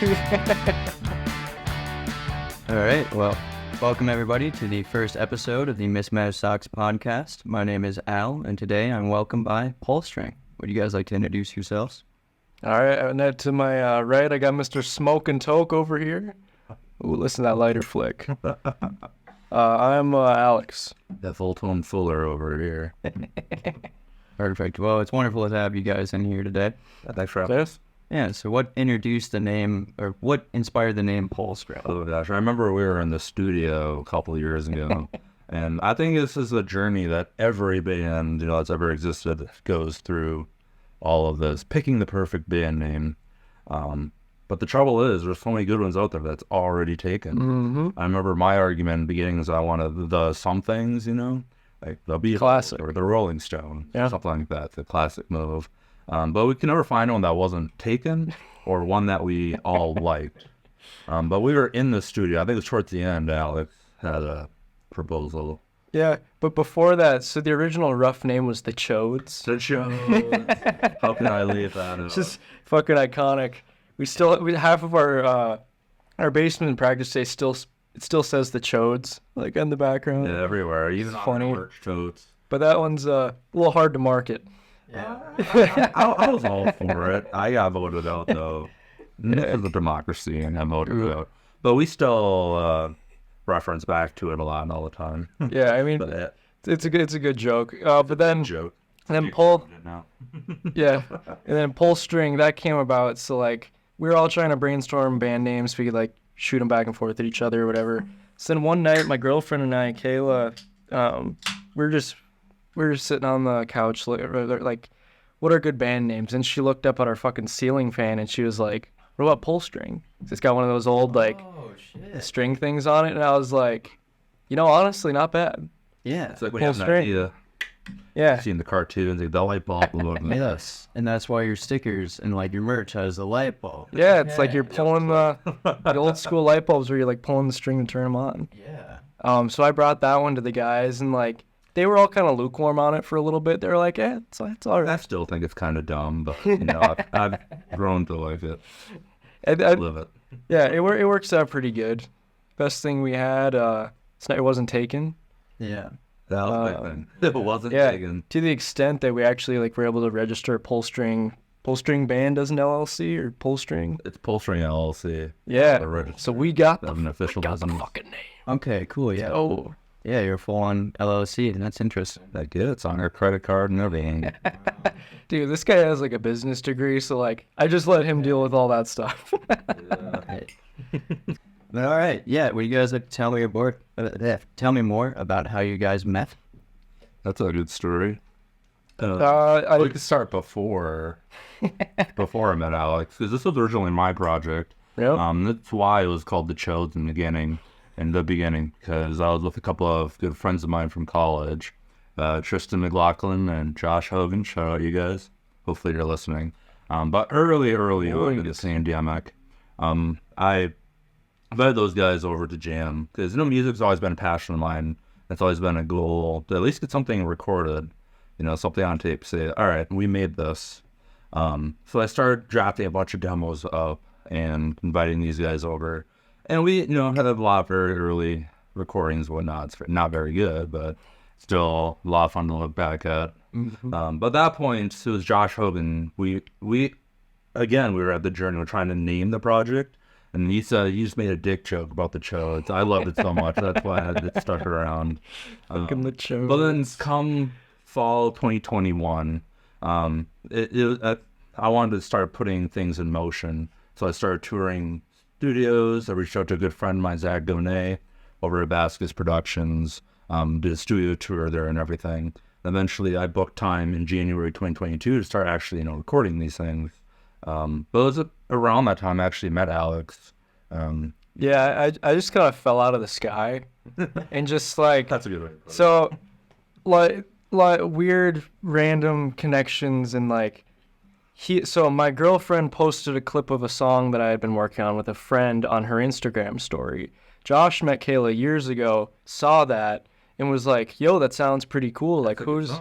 All right, well, welcome everybody to the first episode of the MisMatched.Socks Podcast. My name is Al, and today I'm welcomed by Pullstring. Would you guys like to introduce yourselves? All right, and to my right, I got Mr. Smoke and Toke over here. Ooh, listen to that lighter flick. I'm Alex. The full-tone Fuller over here. Perfect. Well, it's wonderful to have you guys in here today. Thanks for having us. Yeah, so what introduced the name, or what inspired the name Pullstring? Oh gosh, I remember we were in the studio a couple of years ago, and I think this is a journey that every band, that's ever existed goes through all of this, picking the perfect band name. But the trouble is, there's so many good ones out there that's already taken. Mm-hmm. I remember my argument in the beginning is I wanted the some things, like the Beatles Classic. or the Rolling Stone, Yeah. something like that, the classic move. But we could never find one that wasn't taken or one that we all liked. But we were in the studio. I think it was towards the end, Alex had a proposal. Yeah, but before that, so the original rough name was the Chodes. The show. How can I leave that? It's just fucking iconic. We half of our basement practice day still says the Chodes, like in the background. Yeah, everywhere. Even It's on funny. the merch totes. But that one's a little hard to market. Yeah. I was all for it. I got voted out, though. This is a democracy, and I voted out. But we still reference back to it a lot and all the time. Yeah, I mean, But it's a good joke. But then joke. then Pull Now. yeah, and then Pullstring that came about. So like we were all trying to brainstorm band names. We could like shoot them back and forth at each other or whatever. So then one night, my girlfriend and I, Kayla, we were just sitting on the couch like, what are good band names? And she looked up at our fucking ceiling fan and she was like, what about Pullstring? It's got one of those old like string things on it. And I was like, honestly, not bad. Yeah. It's like we have an Pullstring. idea. Yeah. Seeing the cartoons, like the light bulb. Yes, and that's why your stickers and like your merch has the light bulb. Yeah, it's like you're pulling the old school light bulbs where you're like pulling the string and turn them on. Yeah. So I brought that one to the guys and like they were all kind of lukewarm on it for a little bit. They were like, it's all I right. still think it's kind of dumb, but I've grown to like it. Live it. Yeah, it works out pretty good. Best thing we had, it wasn't taken. Yeah. That was my thing. It wasn't Yeah, taken. to the extent that we actually like were able to register Pullstring Band as an LLC or Pullstring. It's Pullstring LLC. Yeah, The register. so we got Of an official the business. fucking name. Okay, cool, yeah. Oh, Yeah, you're full on LLC, and that's interesting. Like, yeah, it's on our credit card and everything. dude, this guy has like a business degree, so like I just let him deal with all that stuff. But all right, yeah, would you guys like to tell me more about how you guys met? That's a good story. We I could start before I met Alex, because this was originally my project. Yep. That's why it was called The Chodes in the beginning, because I was with a couple of good friends of mine from college, Tristan McLaughlin and Josh Hogan. Shout out you guys. Hopefully you're listening. But early on in the pandemic, I invited those guys over to jam, because music's always been a passion of mine. It's always been a goal to at least get something recorded, something on tape. Say, all right, we made this. So I started drafting a bunch of demos up and inviting these guys over. And we, had a lot of very early recordings and whatnot. It's not very good, but still a lot of fun to look back at. Mm-hmm. But at that point, it was Josh Hogan. We were at the journey. We're trying to name the project. And he said, you just made a dick joke about the Chodes. I loved it so much. That's why it stuck around. fucking the Chodes. But then come fall 2021, I wanted to start putting things in motion. So I started touring studios. I reached out to a good friend of mine, Zach Gonay, over at Vasquez Productions, did a studio tour there and everything. Eventually, I booked time in January 2022 to start actually, recording these things. But it was around that time I actually met Alex. Yeah, I just kind of fell out of the sky and just like That's a good way to put it. so like weird random connections and like so my girlfriend posted a clip of a song that I had been working on with a friend on her Instagram story. Josh met Kayla years ago, saw that and was like, yo, that sounds pretty cool. Like whose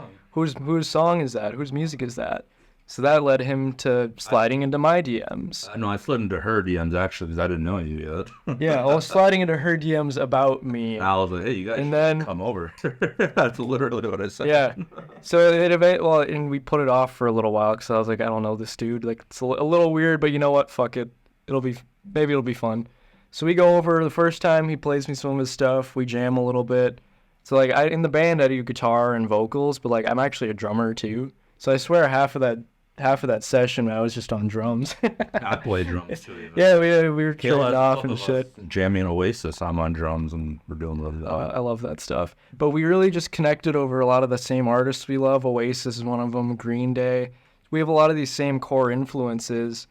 song is that? Whose music is that? So that led him to sliding into my DMs. No, I slid into her DMs actually because I didn't know you yet. Yeah, I was sliding into her DMs about me. I was like, hey, you guys And should then- come over. That's literally what I said. Yeah. So and we put it off for a little while because I was like, I don't know this dude. Like, it's a little weird, but you know what? Fuck it. Maybe it'll be fun. So we go over the first time. He plays me some of his stuff. We jam a little bit. So like, in the band I do guitar and vocals, but like I'm actually a drummer too. So I swear half of that session I was just on drums. I play drums too. Even. Yeah, we were killing off and shit. Jamming Oasis, I'm on drums and we're doing that. I love that stuff. But we really just connected over a lot of the same artists we love. Oasis is one of them, Green Day. We have a lot of these same core influences.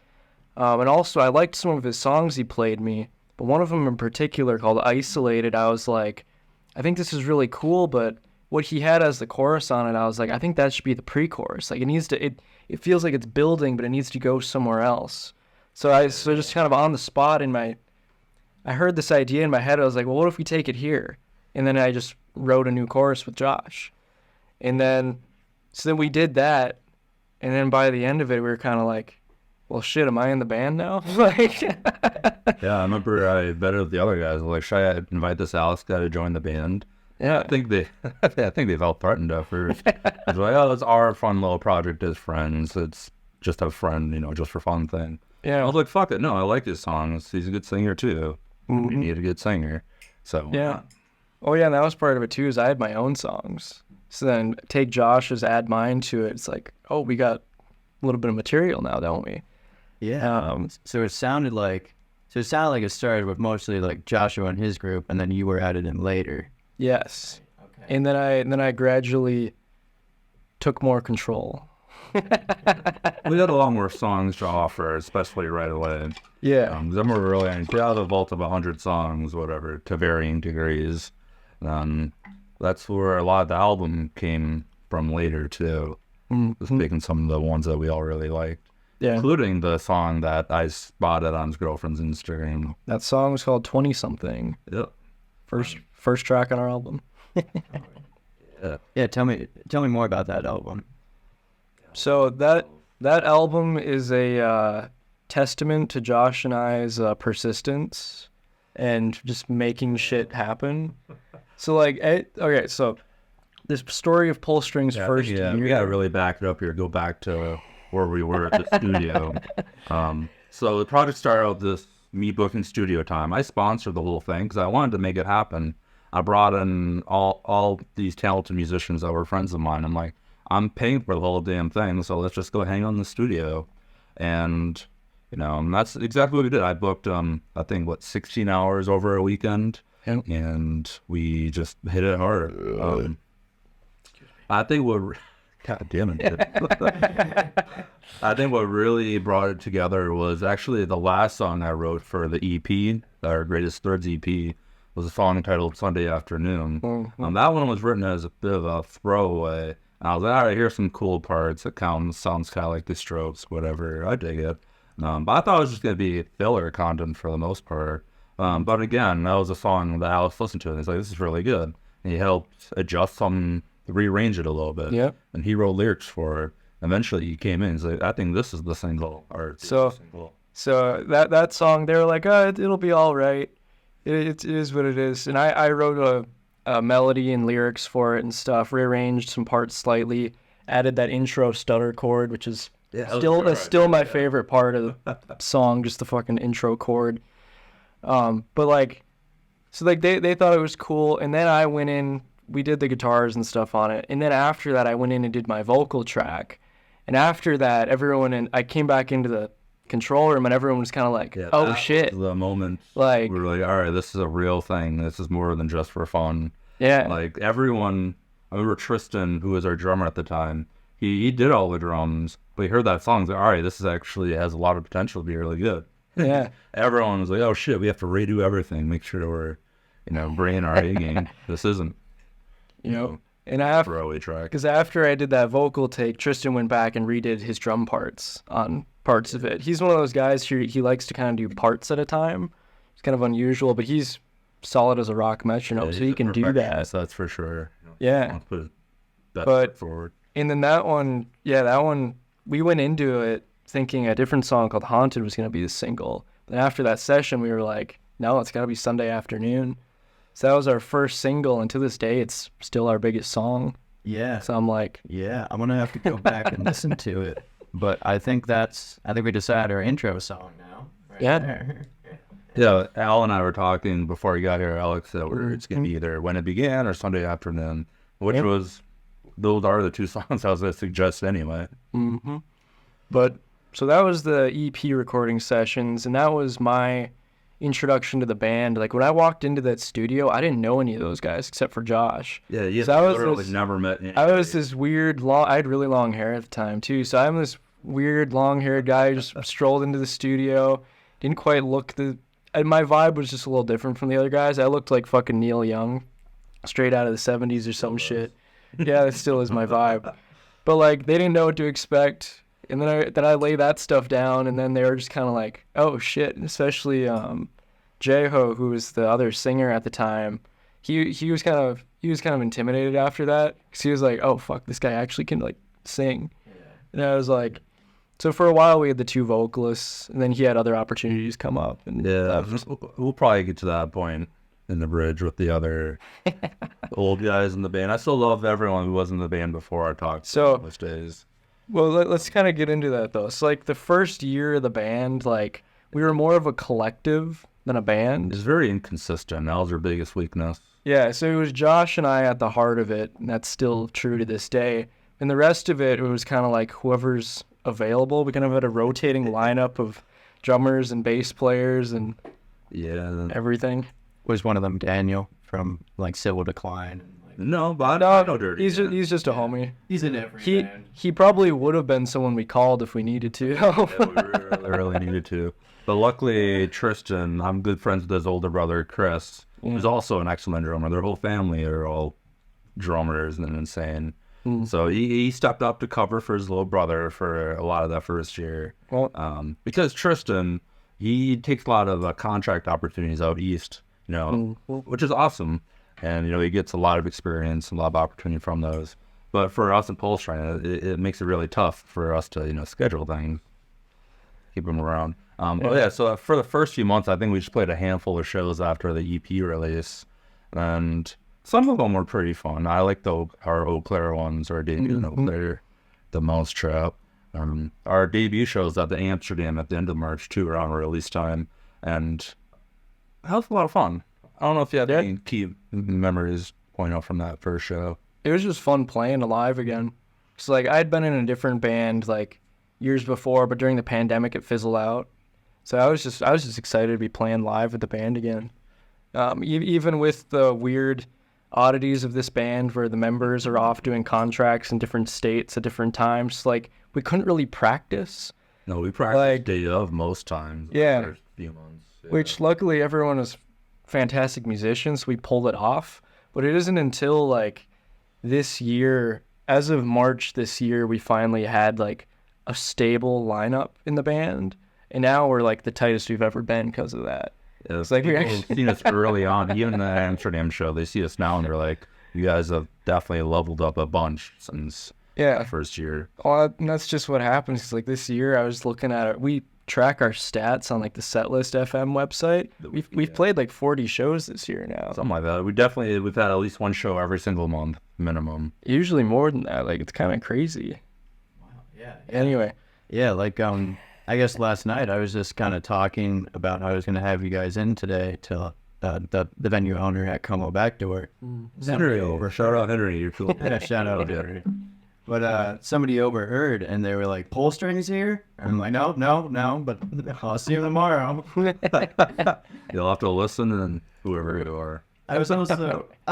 And also, I liked some of his songs he played me. But one of them in particular called Isolated, I was like, I think this is really cool, but what he had as the chorus on it, I was like, I think that should be the pre-chorus. Like, it feels like it's building, but it needs to go somewhere else. So just kind of on the spot I heard this idea in my head. I was like, well, what if we take it here? And then I just wrote a new chorus with Josh. And then, so then we did that. And then by the end of it, we were kind of like, well, shit, am I in the band now? Like, Yeah, I remember I betted the other guys. Like, should I invite this Alex guy to join the band? yeah. I think they felt threatened at first. I was like, oh, it's our fun little project as friends. It's just a friend, just for fun thing. I Yeah. was like, fuck it. No, I like his songs. He's a good singer too. We need a good singer. So Yeah. Oh, yeah, and that was part of it, too, is I had my own songs. So then take Josh's, add mine to it. It's like, oh, we got a little bit of material now, don't we? Yeah. So it sounded like it started with mostly like Joshua and his group, and then you were added in later. Yes. Okay. And then I gradually took more control. we had a lot more songs to offer, especially right away. Yeah. Then we're really out of a vault of 100 songs, whatever, to varying degrees. That's where a lot of the album came from later too. Just picking some of the ones that we all really liked, including the song that I spotted on his girlfriend's Instagram. That song was called 20 Something. Yep. First track on our album. Yeah. Tell me more about that album. So that album is a testament to Josh and I's persistence and just making shit happen. So like, okay, so this story of Pullstring's first year. We gotta really back it up here. Go back to where we were at the studio. So the project started out this me booking studio time. I sponsored the whole thing because I wanted to make it happen. I brought in all these talented musicians that were friends of mine. I'm like, I'm paying for the whole damn thing, so let's just go hang out in the studio. And that's exactly what we did. I booked I think 16 hours over a weekend. Yep. And we just hit it hard. I think God damn it. I think what really brought it together was actually the last song I wrote for the EP, our Greatest Thirds EP, was a song entitled Sunday Afternoon. That one was written as a bit of a throwaway. And I was like, all right, here's some cool parts. It sounds kind of like the Strokes, whatever. I dig it. But I thought it was just going to be filler content for the most part. But again, that was a song that Alex listened to, and he's like, this is really good. And he helped adjust some, rearrange it a little bit. Yep. And he wrote lyrics for it. Eventually he came in, he's like, I think this is the single. So that song, they were like, oh, it'll be all right. It is what it is. And I wrote a melody and lyrics for it and stuff, rearranged some parts slightly, added that intro stutter chord, which is still my favorite part of the song, just the fucking intro chord. But like, so like they thought it was cool, and then I went in, we did the guitars and stuff on it, and then after that I went in and did my vocal track, and after that I came back into the control room and everyone was kind of like, oh shit, the moment like we were like, all right, this is a real thing, this is more than just for fun. Yeah, like everyone, I remember Tristan, who was our drummer at the time, he did all the drums, but he heard that song, he's like, all right, this is actually has a lot of potential to be really good. Yeah. Everyone was like, oh shit, we have to redo everything, make sure we're, bringing our A game. This isn't, and I have, throwaway track. because after I did that vocal take, Tristan went back and redid his drum parts on parts of it. He's one of those guys he likes to kind of do parts at a time. It's kind of unusual, but he's solid as a rock metronome, so he can do that. That's for sure. Yeah. Let's put that But forward. And then that one, we went into it thinking a different song called Haunted was going to be the single. Then after that session, we were like, no, it's got to be Sunday Afternoon. So that was our first single, and to this day, it's still our biggest song. Yeah. So I'm like, Yeah, I'm gonna have to go back and listen to it. But I think we decided our intro song now. Right Yeah. there. Yeah, Al and I were talking before he got here. Alex said it's going to be either When It Began or Sunday Afternoon, which those are the two songs I was going to suggest anyway. Mm-hmm. But so that was the EP recording sessions, and that was my introduction to the band. Like when I walked into that studio, I didn't know any of those guys except for Josh. Yeah, So I was literally never met anybody. I was this weird I had really long hair at the time too, so I'm this weird long-haired guy who just strolled into the studio. Didn't quite look and my vibe was just a little different from the other guys. I looked like fucking Neil Young, straight out of the 70s or some shit. Yeah, that still is my vibe. But like they didn't know what to expect. And then I lay that stuff down, and then they were just kind of like, oh shit. And especially Jeho, who was the other singer at the time, he was kind of intimidated after that, because he was like, oh fuck, this guy actually can like sing. Yeah. And I was like, so for a while we had the two vocalists, and then he had other opportunities come up. And we'll probably get to that point in the bridge with the other old guys in the band. I still love everyone who was in the band before I talked to those days. Well, let's kind of get into that, though. So, like, the first year of the band, like, we were more of a collective than a band. It's very inconsistent. That was our biggest weakness. Yeah, so it was Josh and I at the heart of it, and that's still true to this day. And the rest of it was kind of like whoever's available. We kind of had a rotating lineup of drummers and bass players and everything. Was one of them Daniel from, like, Civil Decline? No, but I know Dirty. He's just a homie. He's in every band. He probably would have been someone we called if we needed to. Yeah, we really needed to. But luckily, Tristan, I'm good friends with his older brother, Chris, who's also an excellent drummer. Their whole family are all drummers and insane. So he stepped up to cover for his little brother for a lot of that first year. Well, because Tristan, he takes a lot of contract opportunities out east, which is awesome. And, he gets a lot of experience and a lot of opportunity from those. But for us in Pullstring, it makes it really tough for us to, schedule things, keep them around. So for the first few months, I think we just played a handful of shows after the EP release. And some of them were pretty fun. I like our Eau Claire ones, our debut in Eau Claire, the Mousetrap. Our debut shows at the Amsterdam at the end of March, too, around release time. And that was a lot of fun. I don't know if you have any key memories point out from that first show. It was just fun playing live again. So like I'd been in a different band like years before, but during the pandemic it fizzled out. So I was just excited to be playing live with the band again. Even with the weird oddities of this band where the members are off doing contracts in different states at different times, like we couldn't really practice. No, we practiced day of most times. Yeah. The first few months. Yeah. Which luckily everyone was fantastic musicians, so we pulled it off. But it isn't until like this year, as of March this year, we finally had like a stable lineup in the band, and now we're like the tightest we've ever been because of that. Yeah, it's like we actually seen us early on, even in the Amsterdam show. They see us now and they're like, "You guys have definitely leveled up a bunch since that first year." Well, and that's just what happens. Cause like this year, I was looking at it. We track our stats on like the Setlist FM website. We've played like 40 shows this year now. Something like that. We've had at least one show every single month minimum. Usually more than that. Like it's kind of crazy. Wow. Yeah. Anyway. Yeah, like I guess last night I was just kind of talking about how I was going to have you guys in today to the venue owner at Como Backdoor. Henry over. Shout out Henry. You're cool. Yeah, shout out Henry. But somebody overheard, and they were like, Pullstring's here? I'm like, no, but I'll see you tomorrow. You'll have to listen, and whoever you are. I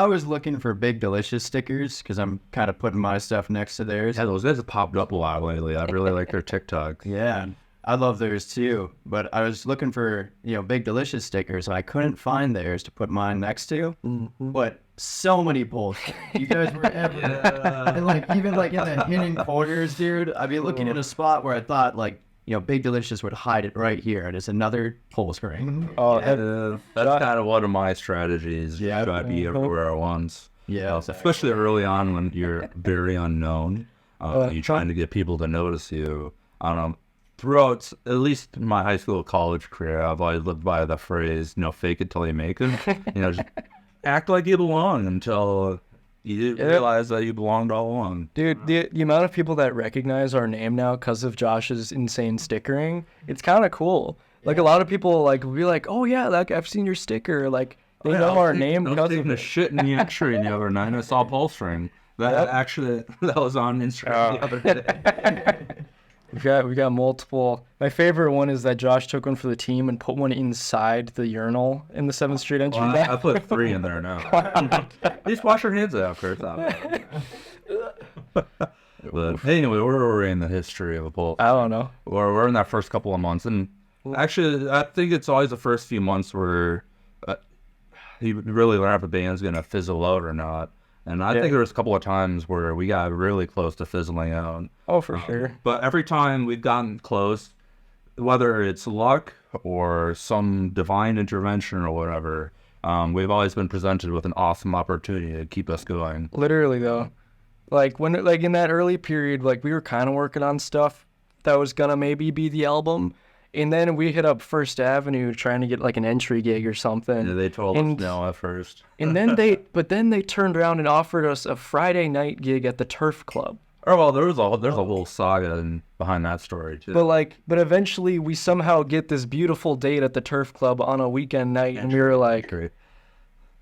was looking for Big Delicious stickers, because I'm kind of putting my stuff next to theirs. Yeah, those guys have popped up a lot lately. I really like their TikTok. Yeah, I love theirs too. But I was looking for, Big Delicious stickers, and I couldn't find theirs to put mine next to. Mm-hmm. But so many polls. You guys were everywhere. And even in the hidden corners, dude. I'd be looking at a spot where I thought Big Delicious would hide it right here, and it's another Pullstring. Oh, that's kind of one of my strategies. Yeah, try to be everywhere at once. Yeah, especially early on when you're very unknown. You're trying to get people to notice you. I don't know. Throughout, at least my high school, college career, I've always lived by the phrase, fake it till you make it. Just act like you belong until you realize that you belonged all along. Dude, the amount of people that recognize our name now because of Josh's insane stickering, it's kind of cool. Like, a lot of people, like, will be like, oh, yeah, like, I've seen your sticker. Like, they know our name because of the shit in the entry the other night. I saw Pullstring. That was on Instagram the other day. We got multiple. My favorite one is that Josh took one for the team and put one inside the urinal in the 7th Street entry. Well, I put 3 in there now. Just wash your hands after. But anyway, where were we in the history of a pull? I don't know. We're in that first couple of months, and actually, I think it's always the first few months where you really learn if a band's gonna fizzle out or not. And I think there was a couple of times where we got really close to fizzling out. Oh, for sure. But every time we've gotten close, whether it's luck or some divine intervention or whatever, we've always been presented with an awesome opportunity to keep us going. Literally, though. Like, in that early period, like, we were kind of working on stuff that was gonna maybe be the album. And then we hit up First Avenue trying to get like an entry gig or something. Yeah, they told us no at first. And then they turned around and offered us a Friday night gig at the Turf Club. Oh well, there's a whole saga behind that story too. But eventually we somehow get this beautiful date at the Turf Club on a weekend night, and we were like,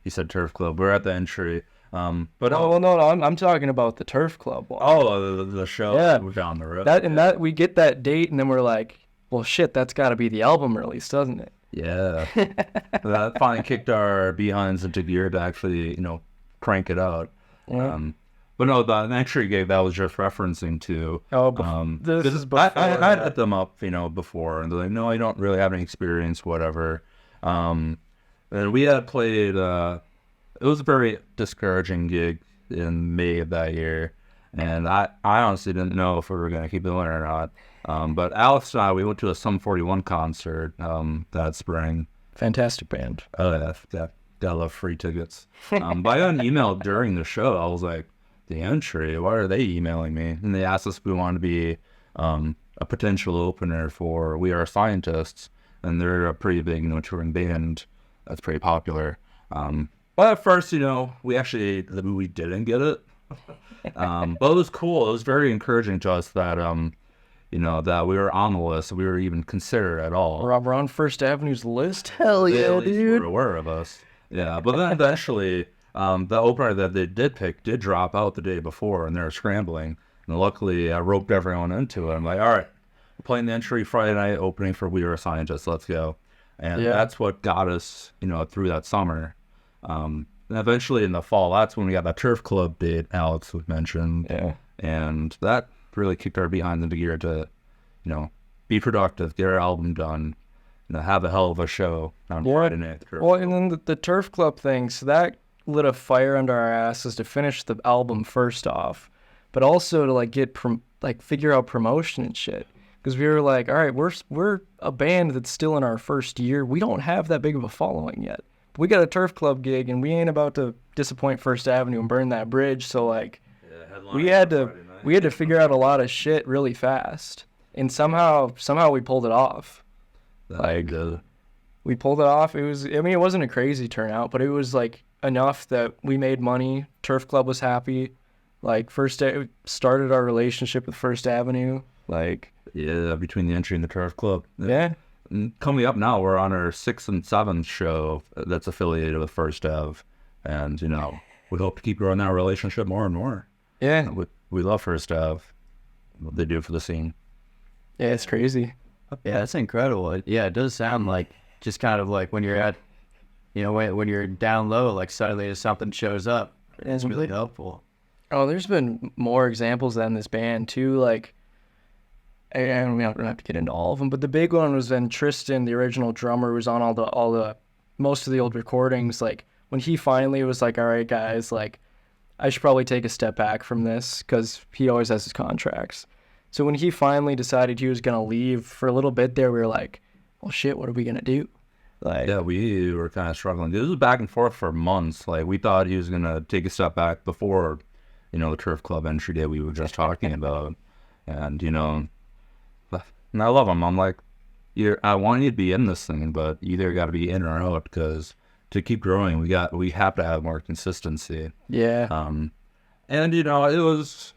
he said Turf Club. We're at the entry. No, I'm talking about the Turf Club one. Oh, the show. Yeah, we're down the road. That we get that date, and then we're like, well, shit, that's got to be the album release, doesn't it? Yeah. That finally kicked our behinds into gear to actually, crank it out. But no, the entry gig that was just referencing to. This is before. I hit them up, before, and they're like, no, I don't really have any experience, whatever. And we had played, it was a very discouraging gig in May of that year. And I honestly didn't know if we were going to keep doing it or not. But Alex and I, we went to a Sum 41 concert that spring. Fantastic band. Oh, yeah. I love free tickets. But I got an email during the show. I was like, the entry, why are they emailing me? And they asked us if we wanted to be a potential opener for We Are Scientists. And they're a pretty big, touring band that's pretty popular. But at first, we didn't get it. But it was cool. It was very encouraging to us that, that we were on the list. We were even considered at all. We're on First Avenue's list? Hell yeah, dude. They were aware of us. Yeah, but then eventually, the opener that they did pick did drop out the day before, and they were scrambling. And luckily, I roped everyone into it. I'm like, all right, we're playing the entry Friday night opening for We Are Scientists. Let's go. And that's what got us, through that summer. And eventually in the fall, that's when we got that Turf Club date Alex had mentioned. Yeah. And that really kicked our behind into gear to, be productive, get our album done, have a hell of a show on Friday night. Well, and then the Turf Club thing, so that lit a fire under our asses to finish the album first off, but also to figure out promotion and shit. Because we were like, all right, we're a band that's still in our first year. We don't have that big of a following yet. We got a Turf Club gig, and we ain't about to disappoint First Avenue and burn that bridge. So we had to figure out a lot of shit really fast, and somehow we pulled it off. We pulled it off. It wasn't a crazy turnout, but it was enough that we made money. Turf Club was happy. Started our relationship with First Avenue. Between the entry and the Turf Club. Yeah. And coming up now, we're on our 6th and 7th show that's affiliated with First Ave. And, we hope to keep growing that relationship more and more. Yeah. We love First Ave, what they do for the scene. Yeah, it's crazy. Yeah, that's incredible. It does sound like just kind of like when you're at, when you're down low, suddenly something shows up. It's really helpful. Oh, there's been more examples than this band, too. And we don't have to get into all of them, but the big one was when Tristan, the original drummer, was on all the most of the old recordings. When he finally was like, all right, guys, I should probably take a step back from this, because he always has his contracts. So when he finally decided he was going to leave for a little bit there, we were like, well, shit, what are we going to do? We were kind of struggling. This was back and forth for months. We thought he was going to take a step back before, the turf club entry day we were just talking about. And, and I love them. I'm like, I want you to be in this thing, but you either got to be in or out, because to keep growing, we have to have more consistency. Yeah. And, it was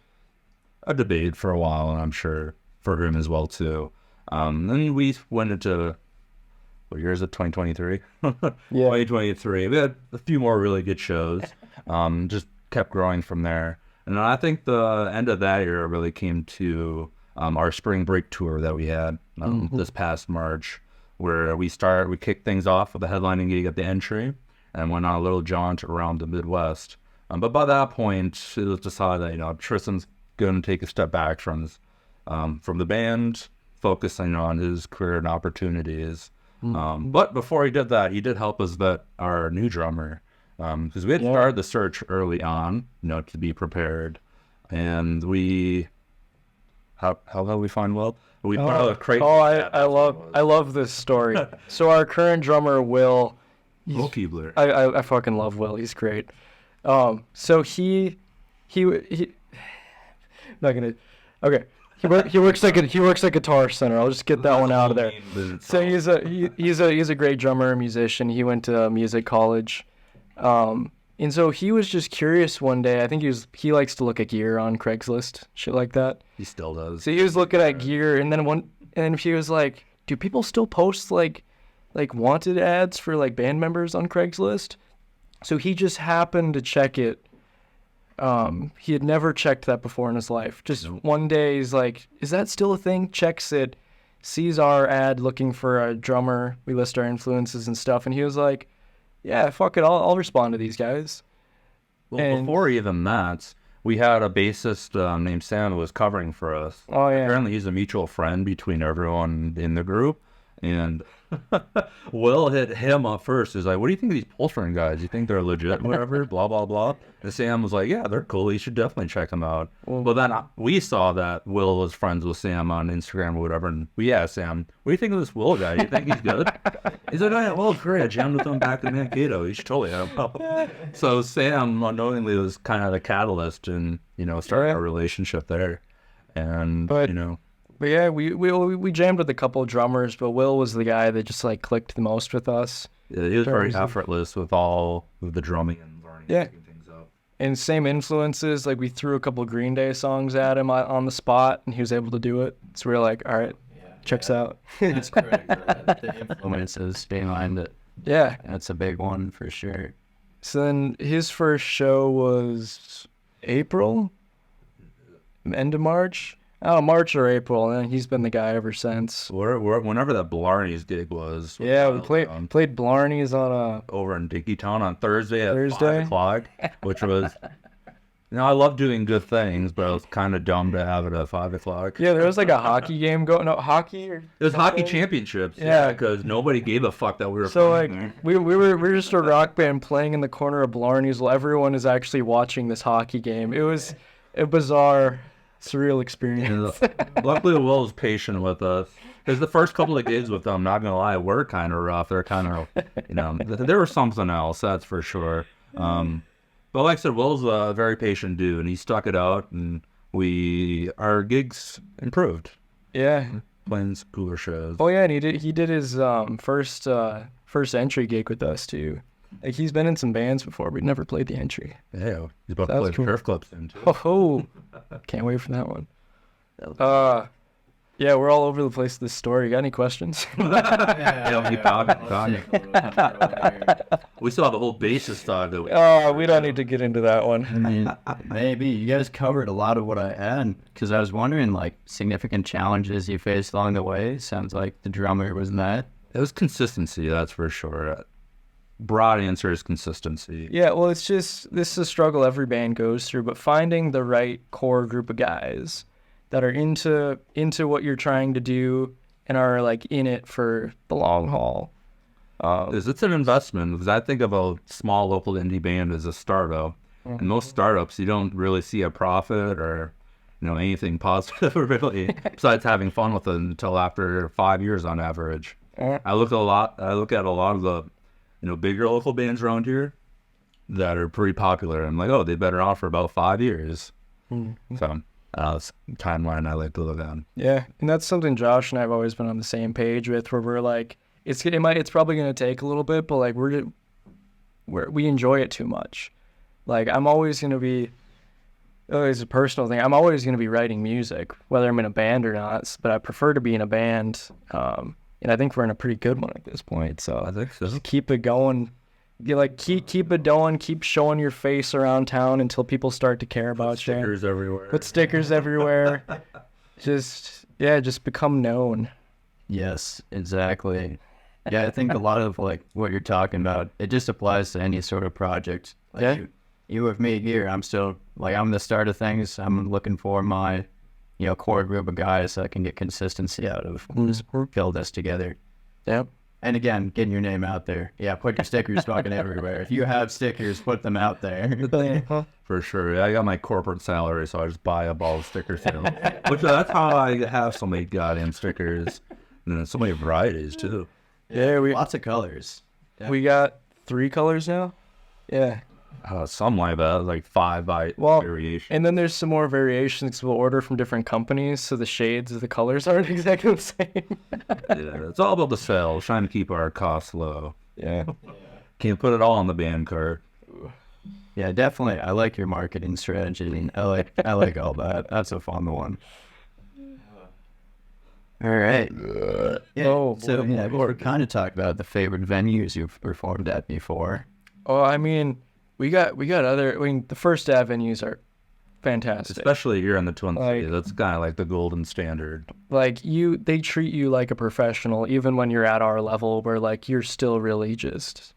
a debate for a while, and I'm sure for him as well, too. Then we went into, what year is it, 2023? Yeah. 2023. We had a few more really good shows. Just kept growing from there. And I think the end of that year really came to our spring break tour that we had this past March, where we kicked things off with a headlining gig at the entry and went on a little jaunt around the Midwest. But by that point, it was decided that, Tristan's going to take a step back from the band, focusing on his career and opportunities. But before he did that, he did help us vet our new drummer, because we had started the search early on, to be prepared. And how did we find Will? We found a crate. I love this story. So our current drummer, Will Keebler. I fucking love Will. He's great. So he not gonna. Okay. He works at Guitar Center. I'll just get that one out of there. So he's a great drummer and musician. He went to music college, and so he was just curious one day. I think he likes to look at gear on Craigslist, shit like that. He still does. So he was looking at gear, and then he was like, "Do people still post like wanted ads for like band members on Craigslist?" So he just happened to check it. He had never checked that before in his life. Just one day he's like, is that still a thing? Checks it, sees our ad looking for a drummer. We list our influences and stuff. And he was like, yeah, fuck it. I'll respond to these guys. Well, before even that, we had a bassist named Sam who was covering for us. Oh, yeah. Apparently he's a mutual friend between everyone in the group. And Will hit him up first. He's like, what do you think of these Pullstring guys? You think they're legit? Whatever, blah, blah, blah. And Sam was like, yeah, they're cool. You should definitely check them out. But then we saw that Will was friends with Sam on Instagram or whatever. And we asked Sam, what do you think of this Will guy? You think he's good? He's like, oh, yeah, Will's great. I jammed with him back in Mankato. You should totally have him up. So Sam unknowingly was kind of the catalyst in, starting our relationship there. And, But yeah, we jammed with a couple of drummers, but Will was the guy that just like clicked the most with us. Yeah, he was very effortless with all of the drumming and learning things up. And same influences, like we threw a couple of Green Day songs at him on the spot, and he was able to do it. So we were like, all right, checks out. That's correct. The influences behind it. Yeah. That's a big one for sure. So then his first show was April, end of March. Oh, March or April, and he's been the guy ever since. Whenever that Blarney's gig was. Yeah, we played Blarney's on over in Dinkytown on Thursday at 5 o'clock, which was... I love doing good things, but it was kind of dumb to have it at 5 o'clock. Yeah, there was like a hockey game going. No, hockey or... It was hockey championships. Yeah, because nobody gave a fuck that we were playing there. we were just a rock band playing in the corner of Blarney's while everyone is actually watching this hockey game. It was a bizarre... surreal experience. Luckily, Will was patient with us. Because the first couple of gigs with them, not gonna lie, were kind of rough. They're kind of, there was something else, that's for sure. But like I said, Will's a very patient dude, and he stuck it out, and our gigs improved. Yeah, playing some cooler shows. Oh yeah, and he did his first entry gig with us too. Like, he's been in some bands before, but he never played the entry. Yeah, he's about to play the Turf Club soon, too. Oh, can't wait for that one. Yeah, we're all over the place with this story. You got any questions? We still have the whole bassist thought, don't we? Oh, we don't need to get into that one. I mean, maybe. You guys covered a lot of what I had, because I was wondering, like, significant challenges you faced along the way. Sounds like the drummer was that. It was consistency, that's for sure. Broad answer is consistency. Yeah, well, this is a struggle every band goes through, but finding the right core group of guys that are into what you're trying to do and are like in it for the long haul. It's an investment, because I think of a small local indie band as a startup. Mm-hmm. And most startups, you don't really see a profit or anything positive really, besides having fun with it until after 5 years on average. I look at a lot of the bigger local bands around here. that are pretty popular. And like, oh, they've been around for about 5 years. Mm-hmm. So it's a timeline I like to look at. Yeah, and that's something Josh and I have always been on the same page with, where we're like, it's probably gonna take a little bit, but like we enjoy it too much. Like I'm always gonna be, it's a personal thing. I'm always gonna be writing music, whether I'm in a band or not. But I prefer to be in a band, and I think we're in a pretty good one at this point. So I think so. just keep it going. You like keep it going. Keep showing your face around town until people start to care about you. Stickers everywhere. Put stickers everywhere. Just become known. Yes, exactly. Yeah, I think a lot of like what you're talking about, it just applies to any sort of project. Like Yeah. You with me here, I'm still like I'm the start of things. I'm looking for my, core group of guys so I can get consistency out of. Just build this together. Yep. And again, getting your name out there. Yeah, put your stickers fucking everywhere. If you have stickers, put them out there. For sure. Yeah, I got my corporate salary, so I just buy up all the stickers. Which that's how I have so many goddamn stickers. And then so many varieties too. Yeah, Lots of colors. we got 3 colors now. Yeah. Something like that, like 5 Well, variations. and then there's some more variations 'cause we'll order from different companies, so the shades of the colors aren't exactly the same. Yeah, it's all about the sales, trying to keep our costs low. Yeah. Can't put it all on the band card. Yeah, definitely. I like your marketing strategy. I like all that. That's a fun one. All right. Yeah, Oh, so boy. yeah, we kind of talked about the favorite venues you've performed at before. Oh, I mean, we got other. I mean, the First Ave venues are fantastic. Especially here in the Twin Like- Cities. That's kind of like the golden standard. Like they treat you like a professional, even when you're at our level, where like you're still really just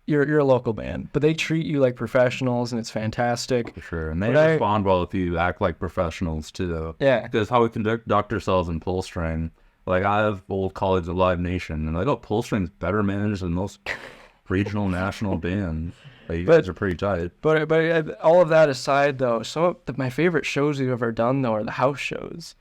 you're a local band, but they treat you like professionals, and it's fantastic. For sure. And they But respond well if you act like professionals too. Yeah. Because how we conduct ourselves in Pullstring. Like I have old colleagues at Live Nation, and like, oh, Pullstring's better managed than most regional national bands. Like, you guys are pretty tight. But all of that aside, though, my favorite shows we've ever done though are the house shows.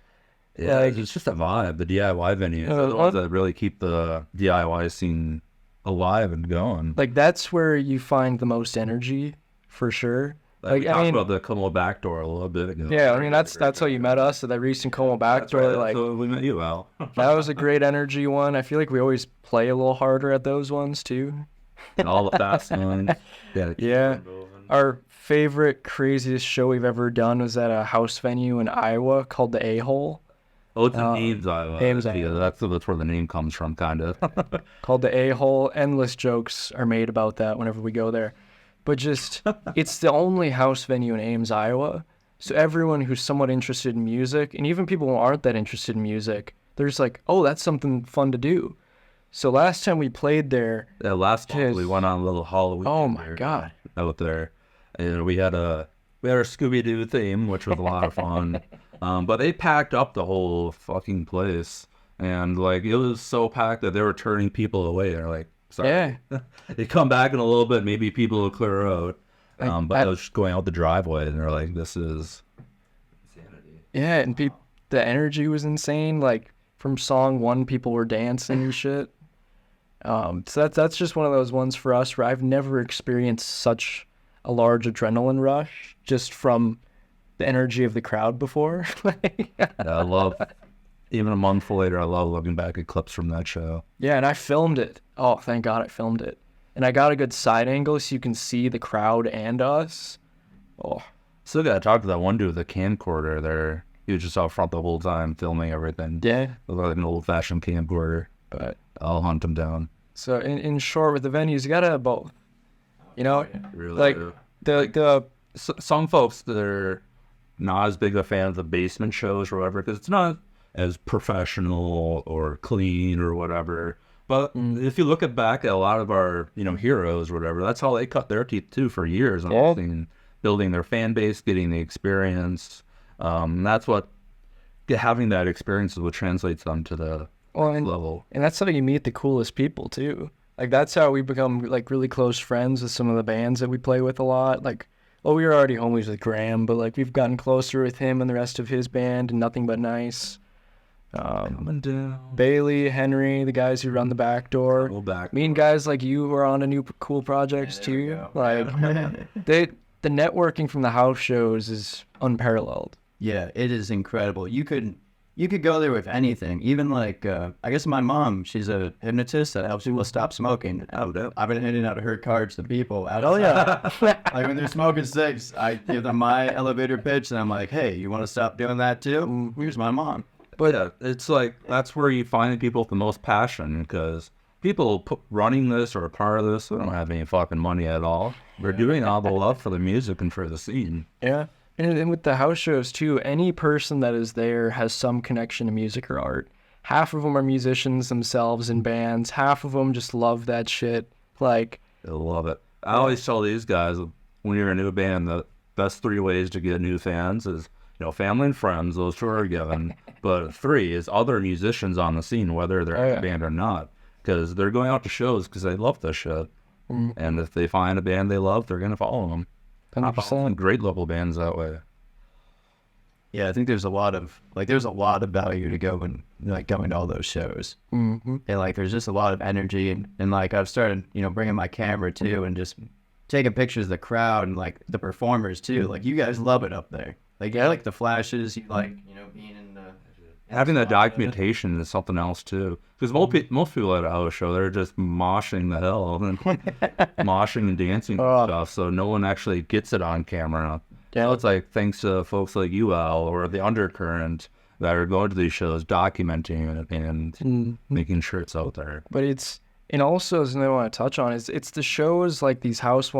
Yeah, Like- it's just a vibe. The DIY venues, Yeah, they're the ones that really keep the DIY scene alive and going. Like that's where you find the most energy, for sure. Like, we I talked mean, about the Como backdoor a little bit ago. yeah, I mean that's how you met us at that recent Como That's backdoor. right. Like So we met you, Al. that was a great energy one. I feel like we always play a little harder at those ones too. And all the fast ones. Yeah. Our favorite, craziest show we've ever done was at a house venue in Iowa called the A-Hole. Oh, it's Ames, Iowa. Ames, Yeah, Iowa. that's where the name comes from, kind of. Called the A-Hole. Endless jokes are made about that whenever we go there. But just, it's the only house venue in Ames, Iowa. So everyone who's somewhat interested in music, and even people who aren't that interested in music, they're just like, oh, that's something fun to do. So last time we played there, Yeah, last month Yes. we went on a little Halloween. oh my there, God. Out there, and we had our Scooby Doo theme, which was a lot of fun. But they packed up the whole fucking place, and like it was so packed that they were turning people away. They're like, sorry. Yeah. They come back in a little bit, maybe people will clear out. But I was just going out the driveway, and they're like, this is insanity. Yeah, and the energy was insane. Like from song 1, people were dancing and shit. So that's just one of those ones for us where I've never experienced such a large adrenaline rush just from the energy of the crowd before. Yeah, I love. Even a month later, I love looking back at clips from that show. Yeah, and I filmed it. Oh, thank God I filmed it. And I got a good side angle so you can see the crowd and us. Oh, Still gotta talk to that one dude with the camcorder there. He was just out front the whole time filming everything. yeah. With like an old-fashioned camcorder. But I'll hunt him down. so in short, with the venues, you gotta have both. You know, Really like do. the Some folks that are not as big a fan of the basement shows or whatever, because it's not as professional or clean or whatever. But if you look back at a lot of our, heroes or whatever, that's how they cut their teeth too for years on Yeah. the scene, building their fan base, getting the experience. That's what having that experience is what translates them to the and level. And that's how you meet the coolest people too. Like that's how we become like really close friends with some of the bands that we play with a lot. Like, well, we were already homies with Graham, but like we've gotten closer with him and the rest of his band and Nothing But Nice. Coming down. Bailey, Henry, the guys who run the back door. Meeting guys like you who are on a new cool projects too. Like the networking from the house shows is unparalleled. Yeah, it is incredible. You could go there with anything. Even like, I guess my mom, she's a hypnotist that helps people stop smoking. I've been handing out her cards to people. Oh yeah. Like when they're smoking cigs, I give them my elevator pitch and I'm like, hey, you want to stop doing that too? Here's my mom. But yeah, it's like, that's where you find people with the most passion, because people running this or a part of this, they don't have any fucking money at all. They're doing all the love for the music and for the scene. Yeah. And with the house shows too, any person that is there has some connection to music or art. Half of them are musicians themselves in bands. Half of them just love that shit. Like, They love it. I always tell these guys, when you're a new band, the best 3 ways to get new fans is, family and friends, those 2 are given. But 3 is other musicians on the scene, whether they're in a band or not. Because they're going out to shows because they love this shit. And if they find a band they love, they're going to follow them. 100%. Great local bands that way. Yeah, I think there's a lot of value to going to all those shows. Mm-hmm. And like, there's just a lot of energy, and like I've started, bringing my camera too, and just taking pictures of the crowd and like the performers too. Like, you guys love it up there. Like, you like the flashes, you like, being in the. Having that documentation is something else too, because most people at a house show, they're just moshing the hell and moshing and dancing and stuff, so no one actually gets it on camera. Yeah, it's like, thanks to folks like you, Al, or the Undercurrent, that are going to these shows, documenting it and making sure it's out there. But and also something I want to touch on is it's the shows like these house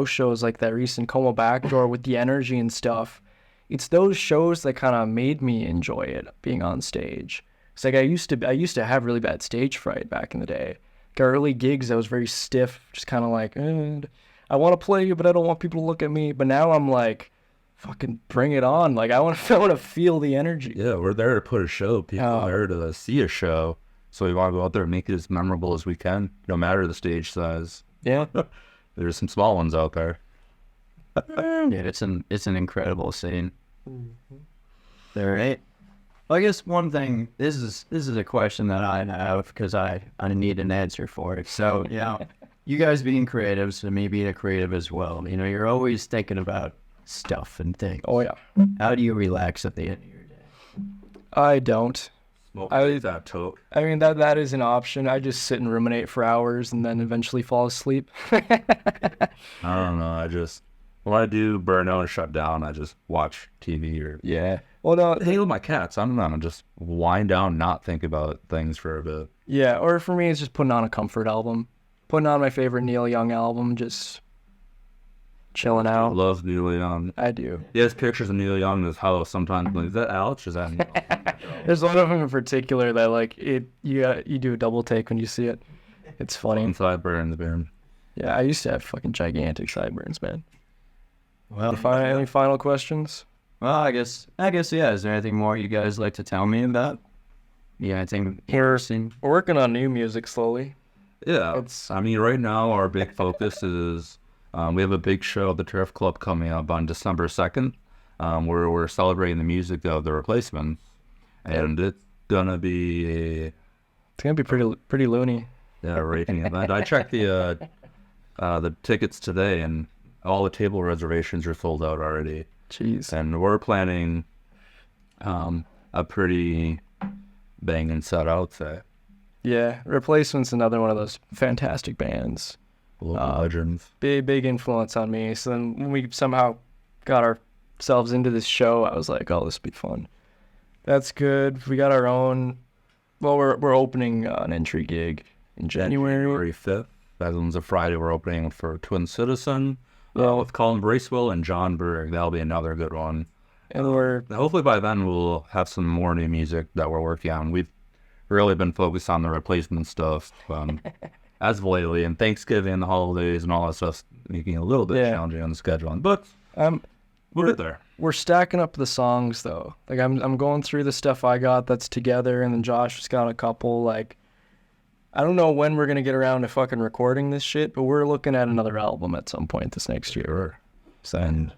shows like that recent Como Backdoor with the energy and stuff. It's those shows that kind of made me enjoy it, being on stage. It's like I used to have really bad stage fright back in the day. Like early gigs, I was very stiff, just kind of like, I want to play, but I don't want people to look at me. But now I'm like, fucking bring it on. Like, I want to feel the energy. Yeah, we're there to put a show. People are there to see a show. So we want to go out there and make it as memorable as we can, no matter the stage size. Yeah. There's some small ones out there. Yeah, it's an incredible scene. All right. Well, I guess one thing, this is a question that I have because I need an answer for it. So, you guys being creatives and me being a creative as well, you're always thinking about stuff and things. Oh yeah. How do you relax at the end of your day? I don't. That tote. I mean, that is an option. I just sit and ruminate for hours and then eventually fall asleep. I don't know. When I do burn out and shut down, I just watch TV or Well, no, hang with my cats. I don't know. Just wind down, not think about things for a bit. Yeah, or for me, it's just putting on a comfort album, putting on my favorite Neil Young album, just chilling I out. love Neil Young. I do. He has pictures of Neil Young in his house sometimes. Like, is that Alex or is that Neil? There's one of them in particular that like you do a double take when you see it. It's funny. And sideburns, man. Yeah, I used to have fucking gigantic sideburns, man. Well, Any final questions? Well, I guess, yeah. Is there anything more you guys like to tell me about? Yeah, I think We're working on new music slowly. Yeah, right now our big focus is we have a big show at the Turf Club coming up on December 2nd, where we're celebrating the music of The Replacements, and it's gonna be pretty loony. Raging event. I checked the tickets today, and all the table reservations are sold out already. Jeez. And we're planning a pretty banging set, I would say. Yeah, Replacement's another one of those fantastic bands. Legends. Big influence on me. So then when we somehow got ourselves into this show, I was like, oh, this would be fun. That's good. We got our own. Well, we're opening an entry gig in January 5th. That one's a Friday. We're opening for Twin Citizen with Colin Bracewell and John Berg. That'll be another good one. And hopefully by then we'll have some more new music that we're working on. We've really been focused on the Replacement stuff as of lately, and Thanksgiving and the holidays and all that stuff making it a little bit challenging on the scheduling. But we'll get there. We're stacking up the songs though. Like I'm going through the stuff I got that's together, and then Josh has got a couple. Like I don't know when we're gonna get around to fucking recording this shit, but we're looking at another album at some point this next year. And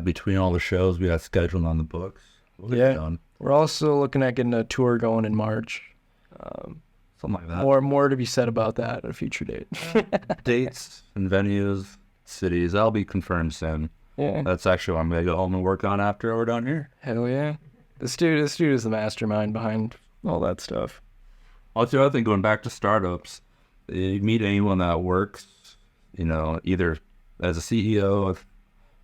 between all the shows we got scheduled on the books, we'll We're also looking at getting a tour going in March. Something like that. More to be said about that at a future date. Dates and venues, cities, that'll be confirmed soon. Yeah. That's actually what I'm going to go home and work on after we're done here. Hell yeah. This dude is the mastermind behind all that stuff. Also, I think going back to startups, you meet anyone that works, either as a CEO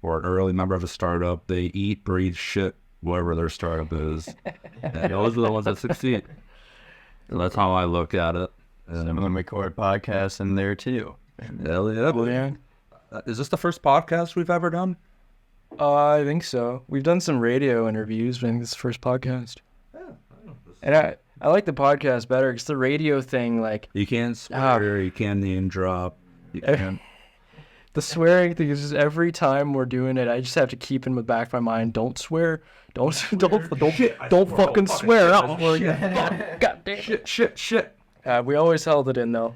or an early member of a startup, they eat, breathe, shit, whatever their startup is. And those are the ones that succeed. And that's how I look at it. Some of them record podcasts in there too. Hell yeah. Oh, yeah. Is this the first podcast we've ever done? I think so. We've done some radio interviews, but I think this is the first podcast. Yeah. And I like the podcast better because the radio thing, like... You can't swear, you can't name drop, you can't... The swearing thing is just every time we're doing it, I just have to keep in the back of my mind, don't swear. Don't fucking swear. God damn. Shit. We always held it in, though.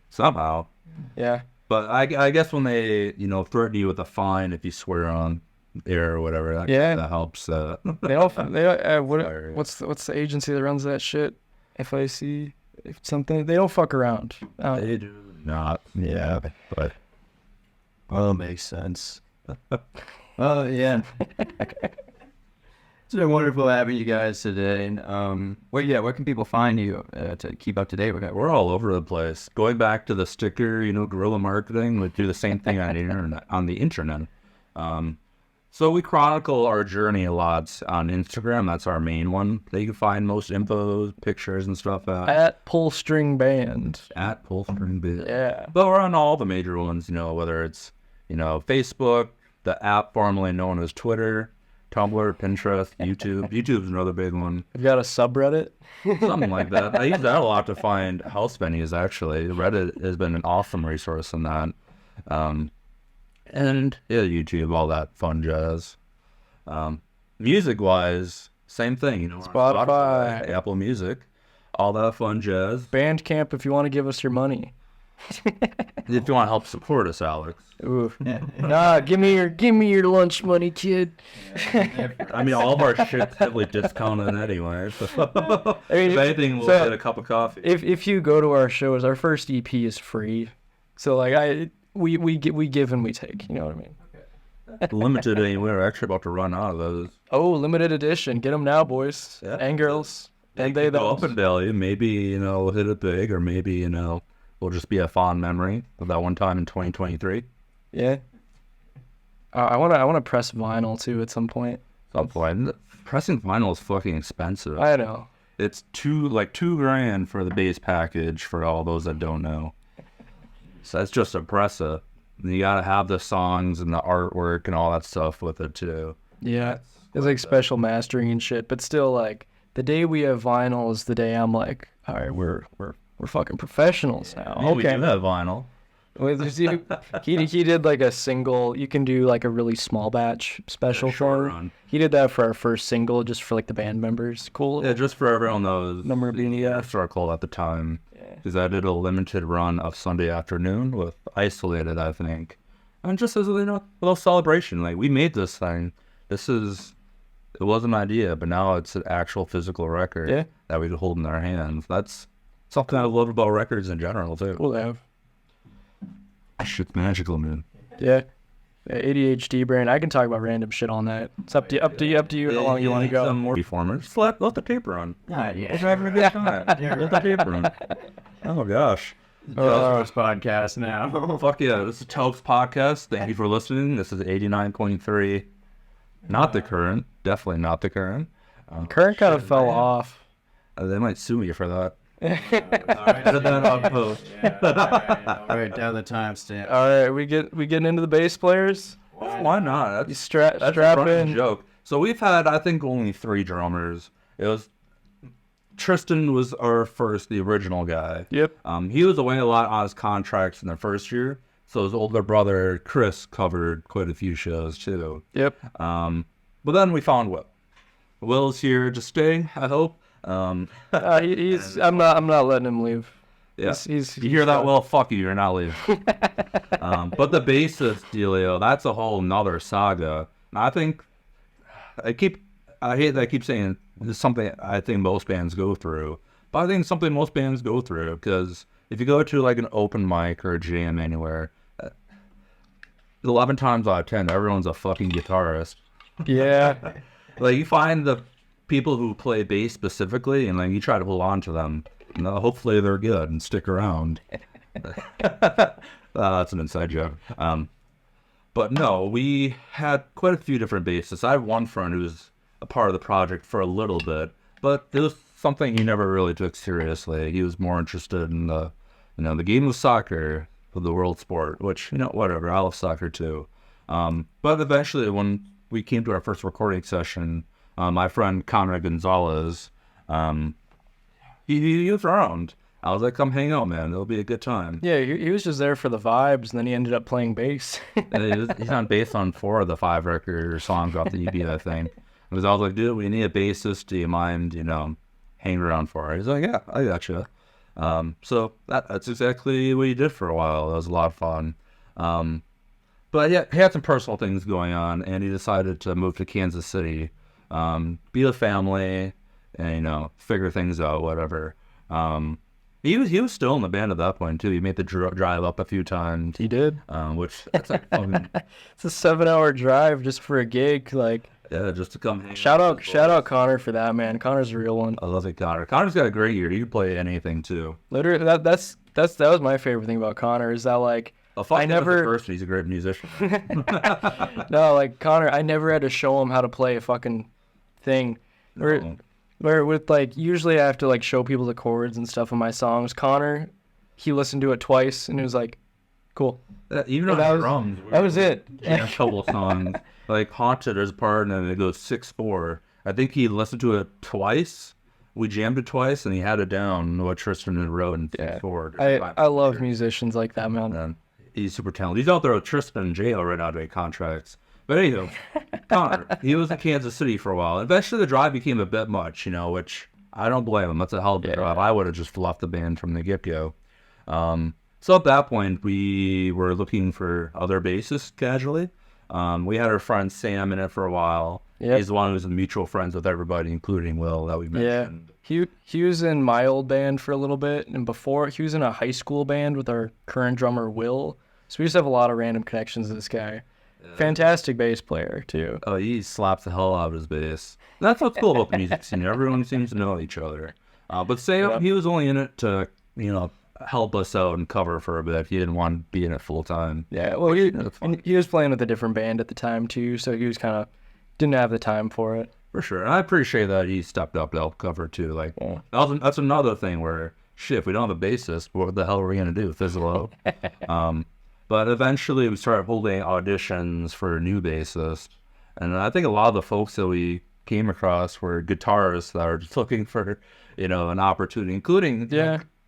Somehow. Yeah. But I guess when they, threaten you with a fine if you swear on air or whatever, that helps. What's the agency that runs that shit? FIC something. They don't fuck around. They do not. Yeah. But well, it makes sense. Well, yeah. It's been wonderful having you guys today. Where can people find you to keep up to date with that? we're all over the place. Going back to the sticker, guerrilla marketing, we do the same thing on the internet. So we chronicle our journey a lot on Instagram. That's our main one. There you can find most info, pictures, and stuff at Pullstring Band. At Pullstring Band. Yeah. But we're on all the major ones, whether it's, Facebook, the app formerly known as Twitter, Tumblr, Pinterest, YouTube. YouTube's another big one. We've got a subreddit. Something like that. I use that a lot to find house venues, actually. Reddit has been an awesome resource in that. And yeah, YouTube, all that fun jazz. Music-wise, same thing. Spotify, Apple Music, all that fun jazz. Bandcamp, if you want to give us your money. If you want to help support us, Alex. Ooh. Nah, give me your lunch money, kid. I mean, all of our shit's heavily discounted anyway. So. I mean, if anything, we'll get a cup of coffee. If you go to our shows, our first EP is free. So we give and we take. You know what I mean? Limited anywhere. We're actually about to run out of those. Oh, limited edition. Get them now, boys and girls. And they go up in value. Maybe we'll hit it big, or maybe will just be a fond memory of that one time in 2023. Yeah. I wanna press vinyl too at some point. Pressing vinyl is fucking expensive. I know. It's $2,000 for the base package for all those that don't know. So that's just a presser. And you gotta have the songs and the artwork and all that stuff with it too. Yeah. It's like special mastering and shit. But still, like, the day we have vinyl is the day I'm like, all right, we're fucking professionals now. Yeah, we do have vinyl. He did like a single. You can do like a really small batch special for. He did that for our first single, just for like the band members. Cool. Yeah, just for everyone knows. Memorabilia. Circle at the time. Because I did a limited run of Sunday Afternoon with Isolated, I think, and just as a little celebration. Like, we made this thing. It was an idea, but now it's an actual physical record that we hold in our hands. That's something I love about records in general too. Cool to have. Shit's magical, man. Yeah. ADHD brain. I can talk about random shit on that. It's up to you how long you want to go. Some more performers. Let the tape run. Yeah. Let the tape run. Oh gosh. Telps podcast now. Fuck yeah. This is Telps podcast. Thank you for listening. This is 89.3. Not the current. Definitely not the current. Current kind of fell off. They might sue me for that. Edit that on post. All right, down the timestamp. All right, we getting into the bass players. Why not? That's strap a in. Joke. So we've had, I think, only 3 drummers. It was Tristan was our first, the original guy. Yep. He was away a lot on his contracts in the first year, so his older brother Chris covered quite a few shows too. Yep. But then we found Will. Will's here to stay, I hope. I'm not letting him leave. Yeah. You hear that? Well, fuck you. You're not leaving. But the bassist dealio, that's a whole nother saga. I hate that I keep saying it's something I think most bands go through. But I think it's something most bands go through because if you go to like an open mic or a jam anywhere, 11 times out of 10, everyone's a fucking guitarist. Yeah. Like you find the people who play bass specifically, and like you try to hold on to them. And hopefully they're good and stick around. That's an inside joke. But no, we had quite a few different bassists. I have one friend who was a part of the project for a little bit, but it was something he never really took seriously. He was more interested in the game of soccer, for the world sport, which, whatever. I love soccer too. But eventually, when we came to our first recording session, my friend Conrad Gonzalez, he was around. I was like, come hang out, man. It'll be a good time. Yeah, he was just there for the vibes, and then he ended up playing bass. He's on bass on 4 of the 5 record songs off the EP, I think. Because I was like, dude, we need a bassist. Do you mind, hanging around for it? He's like, yeah, I gotcha. So that's exactly what he did for a while. That was a lot of fun. But yeah, he had some personal things going on, and he decided to move to Kansas City, be with family, and, figure things out, whatever. He was still in the band at that point too. He made the drive up a few times. He did. Which that's like it's a 7-hour drive just for a gig. Like, yeah, just to come hang. Shout out Connor for that, man. Connor's a real one. I love it, Connor. Connor's got a great ear. He can play anything too. Literally, that was my favorite thing about Connor is that like I never. First, he's a great musician. No, like Connor, I never had to show him how to play a fucking thing. No. Where with like usually I have to like show people the chords and stuff in my songs. Connor, he listened to it twice and it was like, cool. Even on drums, that was it. Yeah, a couple songs like Haunted. There's a part and then it goes 6/4. I think he listened to it twice. We jammed it twice and he had it down. What Tristan had wrote in 6/4. I love musicians like that, man. And he's super talented. He's out there with Tristan in jail right now doing contracts. But anyway, Connor, he was in Kansas City for a while. Eventually, the drive became a bit much, which I don't blame him. That's a hell of a drive. I would have just left the band from the get-go. So at that point, we were looking for other bassists casually. We had our friend Sam in it for a while. Yep. He's the one who was mutual friends with everybody, including Will, that we mentioned. Yeah, he was in my old band for a little bit, and before, he was in a high school band with our current drummer, Will. So we just have a lot of random connections to this guy. Fantastic bass player too. Oh, he slaps the hell out of his bass. That's what's cool about the music scene. Everyone seems to know each other. But Sam, he was only in it to, help us out and cover for a bit. He didn't want to be in it full time. Yeah, well, he was playing with a different band at the time too, so he was kind of didn't have the time for it. For sure, and I appreciate that he stepped up to help cover too. Like, that's another thing where shit, if we don't have a bassist, what the hell are we gonna do? Fizzle out. But eventually we started holding auditions for new bassists. And I think a lot of the folks that we came across were guitarists that are just looking for, an opportunity, including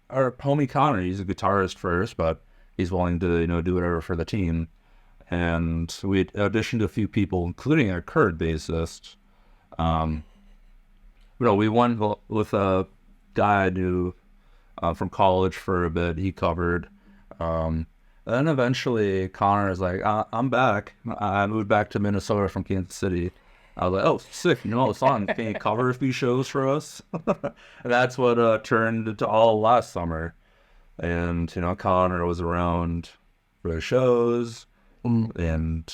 our homie Connor. He's a guitarist first, but he's willing to, do whatever for the team. And we auditioned a few people, including our current bassist. We went with a guy I knew from college for a bit. He covered. Then eventually Connor is like, I'm back. I moved back to Minnesota from Kansas City. I was like, oh, sick. You know all the songs. Can you cover a few shows for us? And that's what turned into all last summer. And, Connor was around for the shows and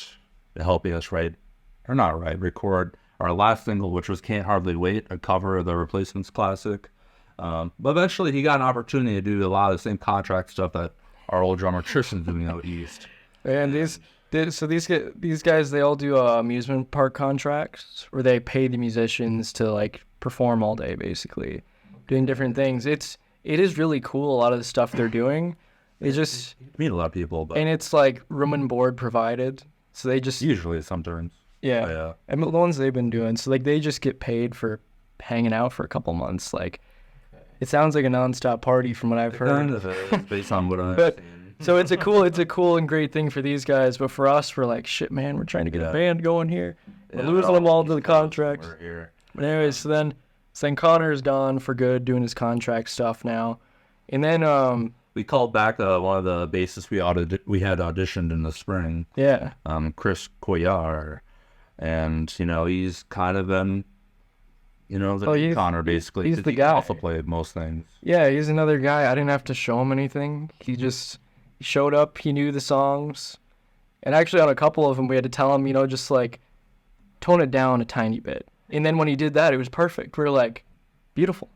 helping us record our last single, which was Can't Hardly Wait, a cover of the Replacements classic. But eventually he got an opportunity to do a lot of the same contract stuff that our old drummer Tristan's doing out east. And these guys, they all do amusement park contracts where they pay the musicians to like perform all day, basically doing different things. It is really cool. A lot of the stuff they're doing, it just meet a lot of people, but... and it's like room and board provided. So they just usually sometimes. Yeah. And the ones they've been doing, so like they just get paid for hanging out for a couple months, like. It sounds like a nonstop party from what I've heard. Based on what I've seen. So it's a cool and great thing for these guys, but for us, we're like, shit, man, we're trying to get a band going here. We're losing them all to the contracts. But anyways, so then Connor's gone for good, doing his contract stuff now, and then we called back one of the bassists we had auditioned in the spring. You know, the Connor basically. He's the he guy. also played most things. Yeah, he's another guy. I didn't have to show him anything. He showed up. He knew the songs. And actually on a couple of them, we had to tell him, just like tone it down a tiny bit. And then when he did that, it was perfect. We were like, beautiful.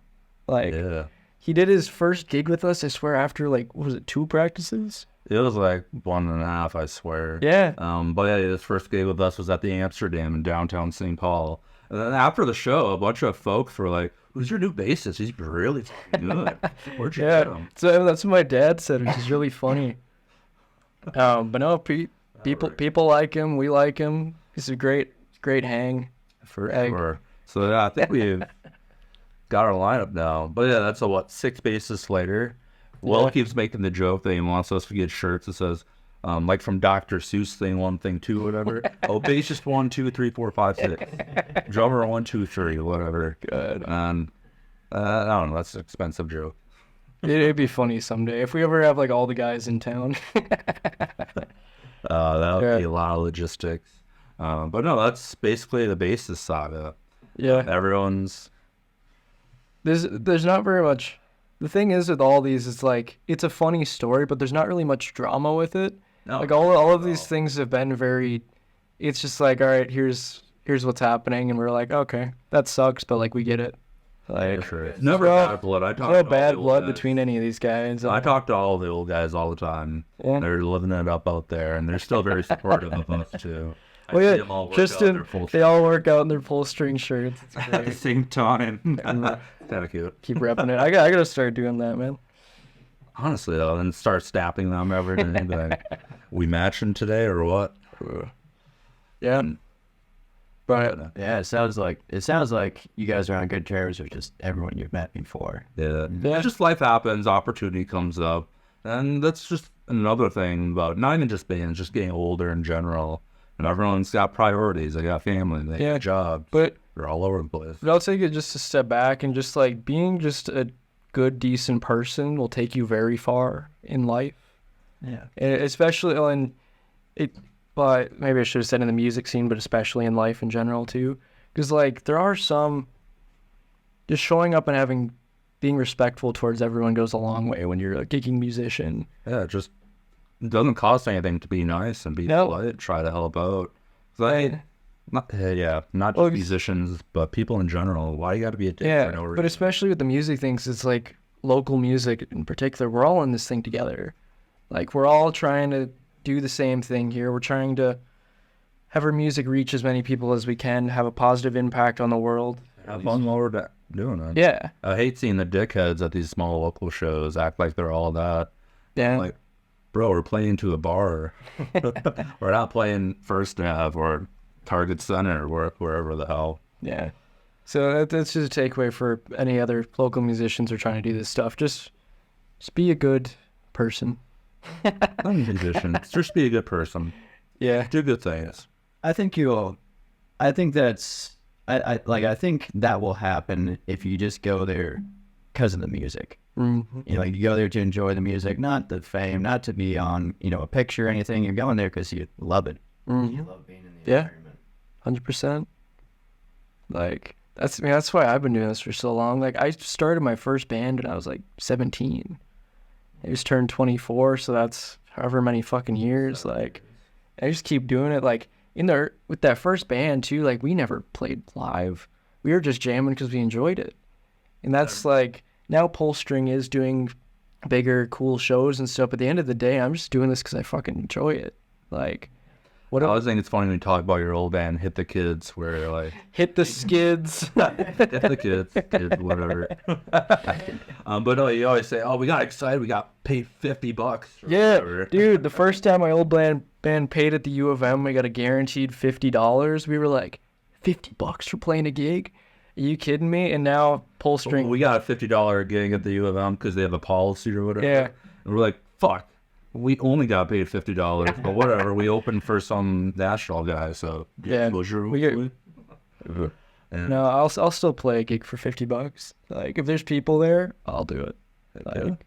Like, Yeah. he did his first gig with us, I swear, after like, what was it, 2 practices? It was like 1.5, I swear. Yeah. But yeah, his first gig with us was at the Amsterdam in downtown St. Paul. And then after the show, a bunch of folks were like, "Who's your new bassist? He's really fucking good. Where'd you get him?" So that's what my dad said, which is really funny. But no, people like him. We like him. He's a great hang. For sure. So yeah, I think we've got our lineup now. But yeah, that's 6 bassists later. Will keeps making the joke that he wants us to get shirts that says, like from Dr. Seuss, thing 1, thing 2, whatever. Bassist 1, 2, 3, 4, 5, 6. Drummer 1, 2, 3, whatever. Good. And I don't know, that's an expensive joke. It'd be funny someday if we ever have like all the guys in town. That would be a lot of logistics. But no, that's basically the bassist saga. Yeah. Everyone's... There's not very much. The thing is with all these, it's like, it's a funny story, but there's not really much drama with it. No, like all of these things have been very, it's just like, all right, here's what's happening. And we're like, okay, that sucks, but like, we get it. Like, sure. Never bad blood. No bad blood between any of these guys. I talk to all the old guys all the time. Yeah. They're living it up out there, and they're still very supportive of us too. Well, yeah, Tristan, they all work out in their Pullstring shirts. At the same time. Kind of cute. Keep repping it. I gotta start doing that, man. Honestly, though, and start snapping them every day. Like, we matching today or what? Yeah. But yeah, it sounds like you guys are on good terms with just everyone you've met before. Yeah. Just life happens, opportunity comes up, and that's just another thing about not even just bands, just getting older in general. And everyone's got priorities. They got family. They got jobs. But they're all over the place. But I'll take it just a step back and just like being just a good, decent person will take you very far in life. Yeah. And especially in it. But maybe I should have said in the music scene, but especially in life in general too, because like there are some. Just showing up and being respectful towards everyone goes a long way when you're a gigging musician. Yeah, just. It doesn't cost anything to be nice and be polite, try to help out. Not musicians, but people in general. Why you got to be a dick for no reason? But especially with the music things, it's like local music in particular. We're all in this thing together. Like, we're all trying to do the same thing here. We're trying to have our music reach as many people as we can, have a positive impact on the world. Have fun while we're doing it. Yeah. I hate seeing the dickheads at these small local shows act like they're all that. Yeah. Like, bro, we're playing to a bar. We're not playing First Ave or Target Center or wherever the hell. Yeah. So that's just a takeaway for any other local musicians who are trying to do this stuff. Just be a good person. Not a musician. Just be a good person. Yeah. Do good things. I think that will happen if you just go there because of the music. Mm-hmm. You go there to enjoy the music, not the fame, not to be on, a picture or anything. You're going there because you love it. Mm-hmm. You love being in the environment. 100%. Like, that's why I've been doing this for so long. Like, I started my first band when I was like 17. I just turned 24, so that's however many fucking years. Like, I just keep doing it. Like, with that first band too, like, we never played live. We were just jamming because we enjoyed it. And that's like, now Pullstring is doing bigger, cool shows and stuff. But at the end of the day, I'm just doing this because I fucking enjoy it. Like, I always think it's funny when you talk about your old band, Hit the Kids, where you're like... Hit the skids. Hit the kids, whatever. But no, you always say, we got excited, we got paid $50. Yeah, whatever. Dude, the first time my old band paid at the U of M, we got a guaranteed $50. We were like, $50 for playing a gig? Are you kidding me? And now Pullstring... We got a $50 gig at the U of M because they have a policy or whatever. Yeah. And we're like, fuck. We only got paid $50, but whatever. We opened for some national guy, so yeah. No, I'll still play a gig for $50. Like, if there's people there, I'll do it. Like,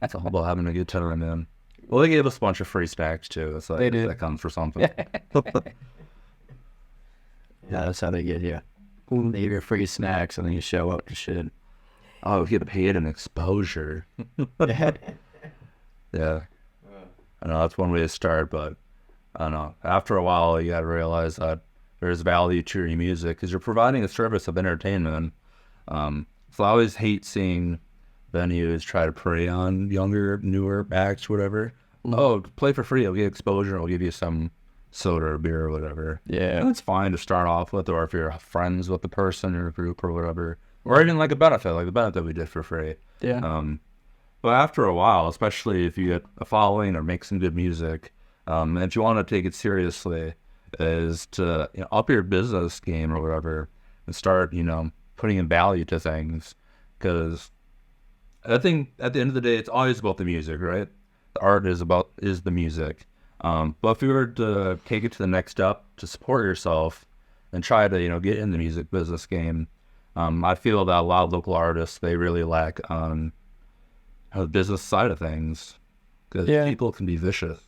it's all about having a good time, man. Well, they gave us a bunch of free stacks too. It's like, they did. That comes for something. Yeah, that's how they get you. They give you free snacks and then you show up to shit. Oh, get paid in exposure. Yeah. I know that's one way to start, but I don't know. After a while, you got to realize that there's value to your music because you're providing a service of entertainment. So I always hate seeing venues try to prey on younger, newer acts, whatever. Oh, play for free. I'll get exposure. I'll give you some soda or beer or whatever. Yeah. And it's fine to start off with, or if you're friends with the person or group or whatever, or even like a benefit, like the benefit we did for free. Yeah. But after a while, especially if you get a following or make some good music, and if you want to take it seriously, is to up your business game or whatever and start, putting in value to things. Because I think at the end of the day, it's always about the music, right? The art is the music. But if you were to take it to the next step to support yourself and try to, get in the music business game, I feel that a lot of local artists, they really lack on the business side of things because people can be vicious.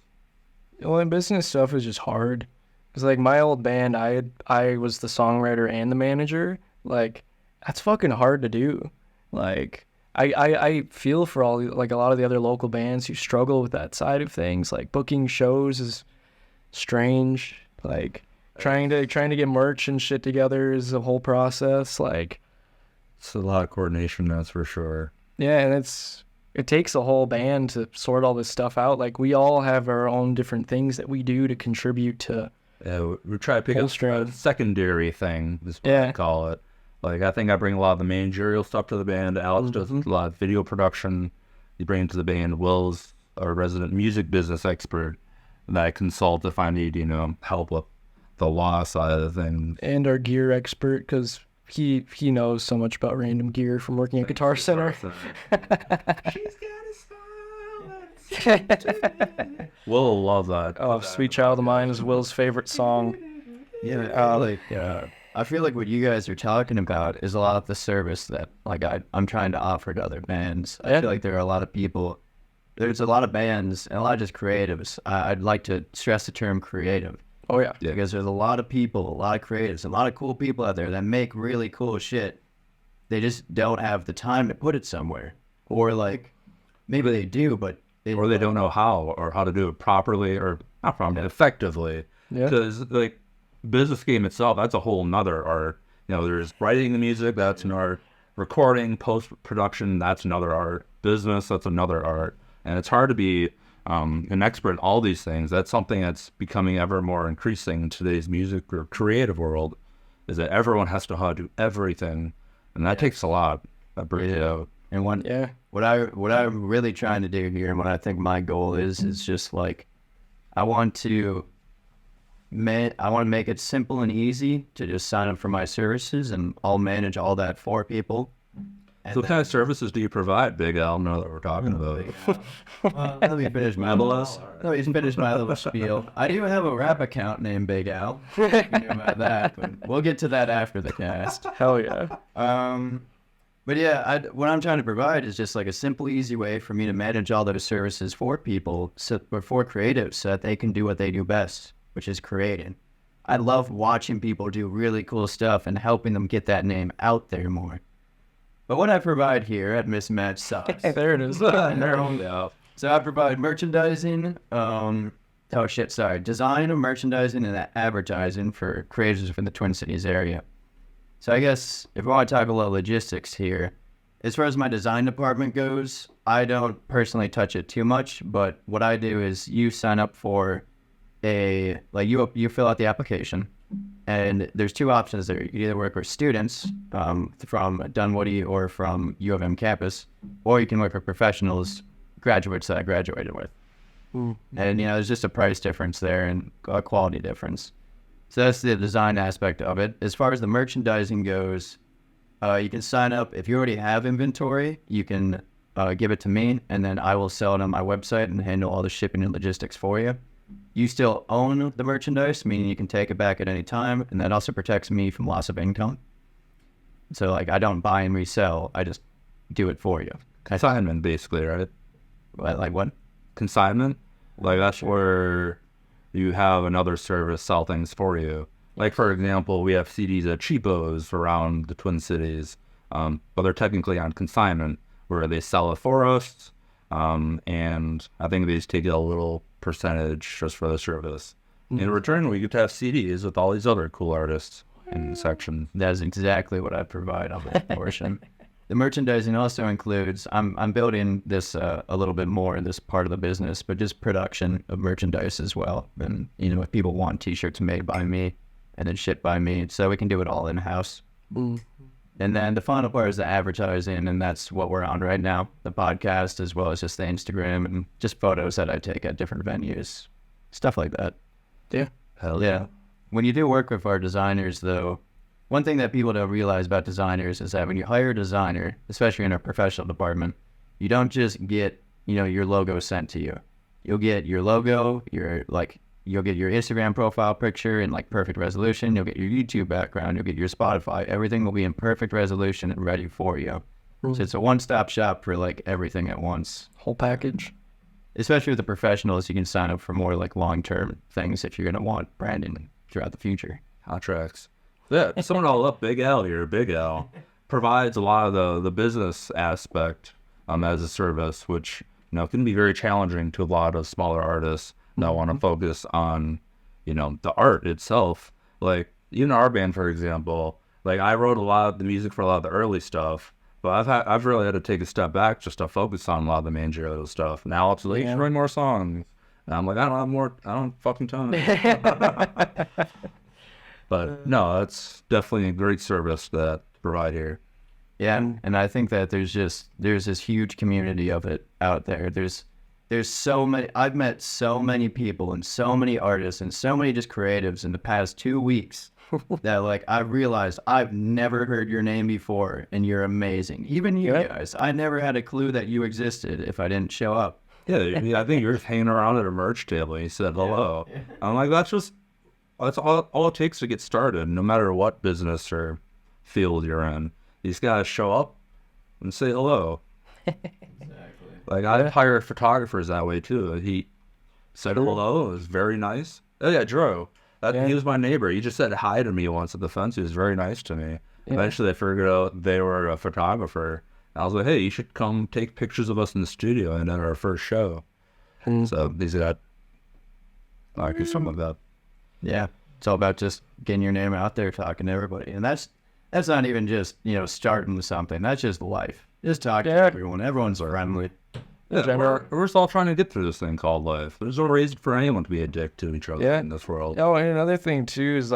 Well, and business stuff is just hard. Because, like, my old band, I was the songwriter and the manager. Like, that's fucking hard to do. Like, I feel for a lot of the other local bands who struggle with that side of things. Like, booking shows is strange. Like, trying to get merch and shit together is a whole process. Like, it's a lot of coordination, that's for sure. Yeah, and it takes a whole band to sort all this stuff out. Like, we all have our own different things that we do to contribute to. Yeah, we try to pick up a secondary thing, is what I call it. Like, I think I bring a lot of the managerial stuff to the band. Alex does a lot of video production. You bring it to the band. Will's our resident music business expert that I consult if I need, help with the law side of the thing. And our gear expert, because he knows so much about random gear from working at Guitar Center. She's got a smile. Will love that. Oh, Sweet Child of Mine is Will's favorite song. Yeah, I feel like what you guys are talking about is a lot of the service that I'm trying to offer to other bands. I feel like there are a lot of people, there's a lot of bands and a lot of just creatives. I'd like to stress the term creative. Oh, yeah. Because there's a lot of people, a lot of creatives, a lot of cool people out there that make really cool shit. They just don't have the time to put it somewhere. Or, maybe they do, but... they don't know how, or how to do it properly, or not properly, effectively. Because, business game itself, that's a whole nother art. There's writing the music, that's an art. Recording, post-production, that's another art. Business, that's another art. And it's hard to be an expert in all these things. That's something that's becoming ever more increasing in today's music or creative world, is that everyone has to know how to do everything. And that takes a lot. That brings it out. And what I'm really trying to do here, and what I think my goal is just I want to make it simple and easy to just sign up for my services, and I'll manage all that for people. So what kind of services do you provide, Big Al? Know that we're talking about. Let me finish my little spiel. I do have a rap account named Big Al. You know about that, but we'll get to that after the cast. Hell yeah. But yeah, what I'm trying to provide is just a simple, easy way for me to manage all those services for people, for creatives, so that they can do what they do best, which is creating. I love watching people do really cool stuff and helping them get that name out there more. But what I provide here at MisMatched.Socks. There it is. So I provide merchandising, design, merchandising, and advertising for creators from the Twin Cities area. So I guess if I want to talk a little logistics here, as far as my design department goes, I don't personally touch it too much, but what I do is you sign up for you fill out the application, and there's two options there. You can either work with students from Dunwoody or from U of M campus, or you can work with professionals, graduates that I graduated with. And, there's just a price difference there and a quality difference. So that's the design aspect of it. As far as the merchandising goes, you can sign up. If you already have inventory, you can give it to me, and then I will sell it on my website and handle all the shipping and logistics for you. You still own the merchandise, meaning you can take it back at any time, and that also protects me from loss of income. So, I don't buy and resell. I just do it for you. Consignment, basically, right? What? Consignment? That's where you have another service sell things for you. Like, for example, we have CDs at Cheapos around the Twin Cities, but they're technically on consignment where they sell it for us, and I think they just take a little percentage just for the service. In return, we get to have CDs with all these other cool artists in the section. That's exactly what I provide on that portion. The merchandising also includes, I'm building this a little bit more in this part of the business, but just production of merchandise as well. And, if people want t-shirts made by me and then shipped by me, so we can do it all in-house. And then the final part is the advertising, and that's what we're on right now, the podcast, as well as just the Instagram and just photos that I take at different venues, stuff like that. Yeah. Hell Yeah. When you do work with our designers, though, one thing that people don't realize about designers is that when you hire a designer, especially in a professional department, you don't just get, your logo sent to you. You'll get your logo, you'll get your Instagram profile picture in perfect resolution. You'll get your YouTube background. You'll get your Spotify. Everything will be in perfect resolution and ready for you. So it's a one-stop shop for everything at once. Whole package. Especially with the professionals, you can sign up for more long-term things if you're going to want branding throughout the future. Contracts. Yeah, summing it all up, Big Al here, Big Al, provides a lot of the business aspect as a service, which, can be very challenging to a lot of smaller artists that want to focus on, the art itself. Even our band, for example, I wrote a lot of the music for a lot of the early stuff, but I've really had to take a step back just to focus on a lot of the managerial stuff. Now it's you should write more songs. And I'm I don't have fucking time. But no, that's definitely a great service that provide here. Yeah, and I think that there's this huge community of it out there. There's so many. I've met so many people and so many artists and so many just creatives in the past 2 weeks that I've realized I've never heard your name before, and you're amazing. Even you guys, I never had a clue that you existed if I didn't show up. Yeah, I think you're hanging around at a merch table and you said hello. Yeah. I'm that's all it takes to get started, no matter what business or field you're in. You just gotta show up and say hello. Exactly. I hire photographers that way too. He said hello. It was very nice. Oh yeah, Drew. He was my neighbor. He just said hi to me once at the fence. He was very nice to me. Yeah. Eventually, I figured out they were a photographer. I was like, hey, you should come take pictures of us in the studio and at our first show. So these got some of that. Yeah, it's all about just getting your name out there, talking to everybody. And that's not even just, starting with something. That's just life. Just talking to everyone. Everyone's friendly. Yeah, we're just all trying to get through this thing called life. There's no reason for anyone to be a dick to each other in this world. Oh, and another thing, too, is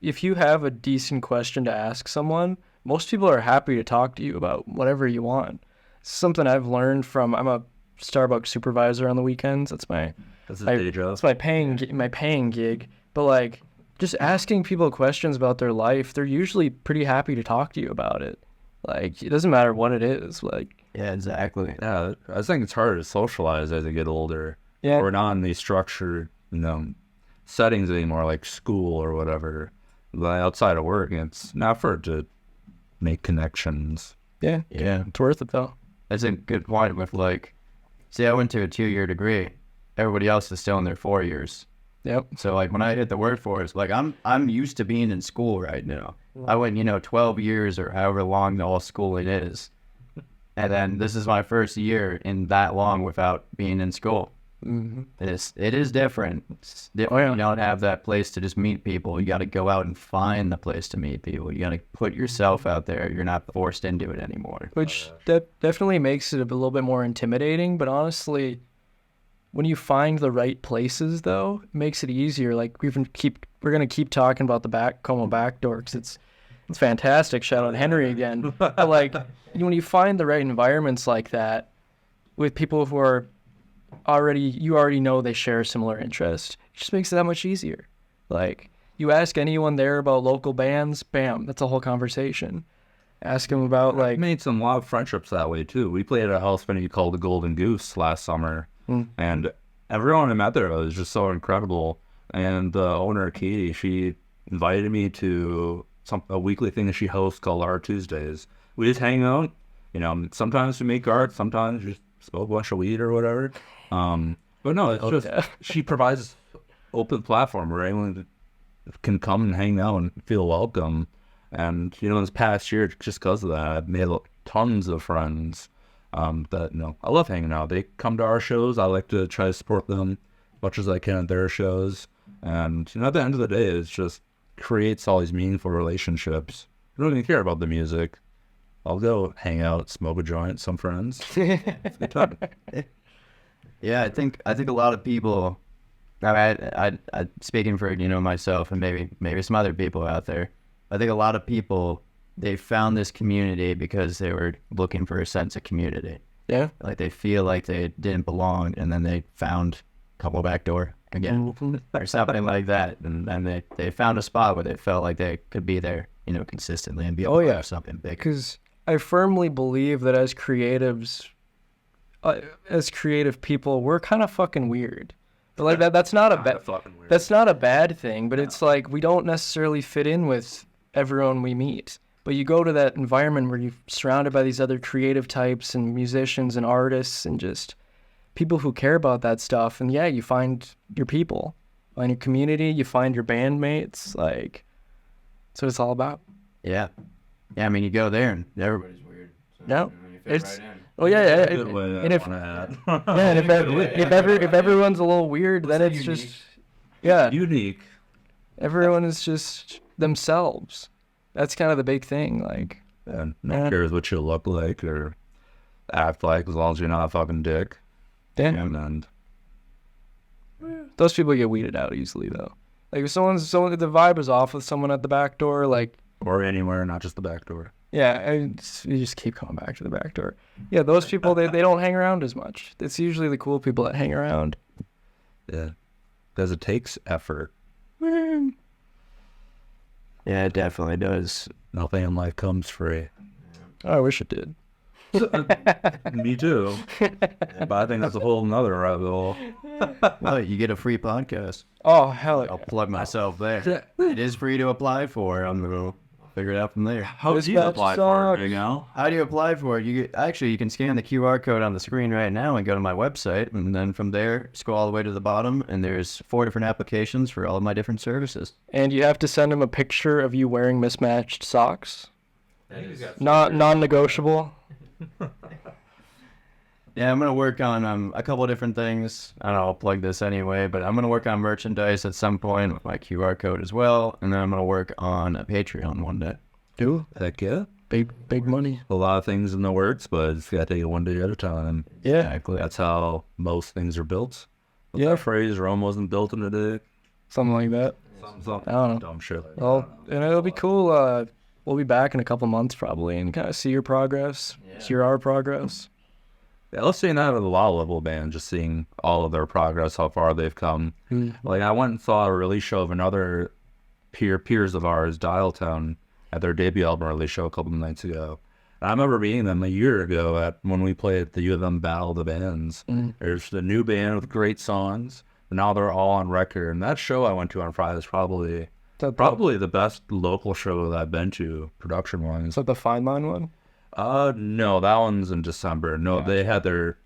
if you have a decent question to ask someone, most people are happy to talk to you about whatever you want. It's something I've learned from, I'm a Starbucks supervisor on the weekends. That's my day job. That's my paying gig. But just asking people questions about their life, they're usually pretty happy to talk to you about it. It doesn't matter what it is. Yeah, exactly. Yeah, I think it's harder to socialize as you get older. Yeah. We're not in these structured, settings anymore, like school or whatever. Outside of work, it's an effort to make connections. Yeah. It's worth it, though. That's a good point with see, I went to a 2-year degree. Everybody else is still in their 4 years. Yep. So when I hit the workforce, I'm used to being in school right now. I went 12 years or however long all schooling is, and then this is my first year in that long without being in school. Mm-hmm. It is different. It's different. You don't have that place to just meet people. You got to go out and find the place to meet people. You got to put yourself out there. You're not forced into it anymore. Which definitely makes it a little bit more intimidating. But honestly, when you find the right places, though, it makes it easier. We're gonna keep talking about the Como backdoor because it's fantastic. Shout out Henry again. But when you find the right environments like that with people who are you already know they share a similar interest, it just makes it that much easier. You ask anyone there about local bands, bam, that's a whole conversation. Ask them about I've made some lot of friendships that way too. We played at a house venue called the Golden Goose last summer, and everyone I met there was just so incredible. And the owner, Katie, she invited me to a weekly thing that she hosts called Art Tuesdays. We just hang out. Sometimes we make art, sometimes we just smoke a bunch of weed or whatever. But no, it's she provides open platform where anyone can come and hang out and feel welcome. And, this past year, just because of that, I've made tons of friends that, I love hanging out. They come to our shows. I like to try to support them as much as I can at their shows. And, at the end of the day, it just creates all these meaningful relationships. I don't even care about the music. I'll go hang out, smoke a joint, some friends. It's a good time. Yeah, I think a lot of people. I speaking for myself and maybe some other people out there. I think a lot of people, they found this community because they were looking for a sense of community. Yeah. Like they feel like they didn't belong, and then they found a couple backdoor again or something like that, and then they found a spot where they felt like they could be there, consistently and be a part of something big. Because I firmly believe that as creatives, as creative people, we're kind of fucking weird. But like that's not a bad thing. But it's like we don't necessarily fit in with everyone we meet. But you go to that environment where you're surrounded by these other creative types and musicians and artists and just people who care about that stuff. And yeah, you find your people, find your community, you find your bandmates. Like, that's what it's all about. Yeah. Yeah, I mean, you go there and everybody's weird. So, No, it's... Right in. Oh yeah, yeah. Good way And if everyone's a little weird, then it's unique. just Unique. everyone is just themselves. That's kind of the big thing. Like, And no one cares what you look like or act like as long as you're not a fucking dick. damn, And those people get weeded out easily though. Like if someone the vibe is off with someone at the back door, like or anywhere, not just the back door. you just keep coming back to the back door. Yeah, those people they don't hang around as much. It's usually the cool people that hang around. Yeah. Because it takes effort. Yeah, it definitely does. Nothing in life comes free. Oh, I wish it did. Me too. But I think that's a whole nother rabbit hole. Well, you get a free podcast. Oh hell I'll plug myself there. It is free to apply for. I'm going to figure it out from there. How This do you match apply for it, sucks. How do you apply for it? You can scan the QR code on the screen right now and go to my website, and then from there scroll all the way to the bottom, and there's 4 different applications for all of my different services. And you have to send them a picture of you wearing mismatched socks. Not non-negotiable. Yeah, I'm gonna work on a couple of different things. I don't know, I'll plug this anyway, but I'm gonna work on merchandise at some point with my QR code as well, and then I'm gonna work on a Patreon one day. Do Heck yeah. big money. A lot of things in the works, but it's got to take it one day at a time. Yeah. Exactly. That's how most things are built. Yeah. That phrase, Rome wasn't built in a day. Something like that. Some I don't know. dumb shit like Well, and it'll be cool. We'll be back in a couple months probably and kind of see your progress, hear our progress. Yeah, let's say that with a lot of level band, just seeing all of their progress, how far they've come. Like, I went and saw a release show of another peers of ours, Dialtown, at their debut album release show a couple of nights ago. And I remember meeting them a year ago when we played at the U of M Battle of the Bands. There's the new band with great songs, and now they're all on record. And that show I went to on Friday was probably the best local show that I've been to, production-wise. Is that the Fine Line one? No, that one's in December. No, Yeah. they had their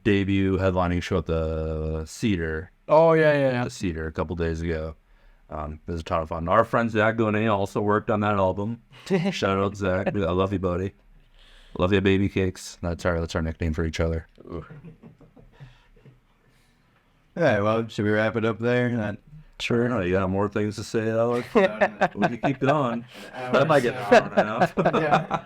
debut headlining show at the Cedar. Oh, yeah. The Cedar a couple days ago. It was a ton of fun. Our friend Zach Gonay also worked on that album. Shout out Zach. I love you, buddy. Love you, baby cakes. That's our nickname for each other. All right, well, should we wrap it up there? Sure. Oh, you got more things to say, Alex? We can keep going. That might get an hour and a half.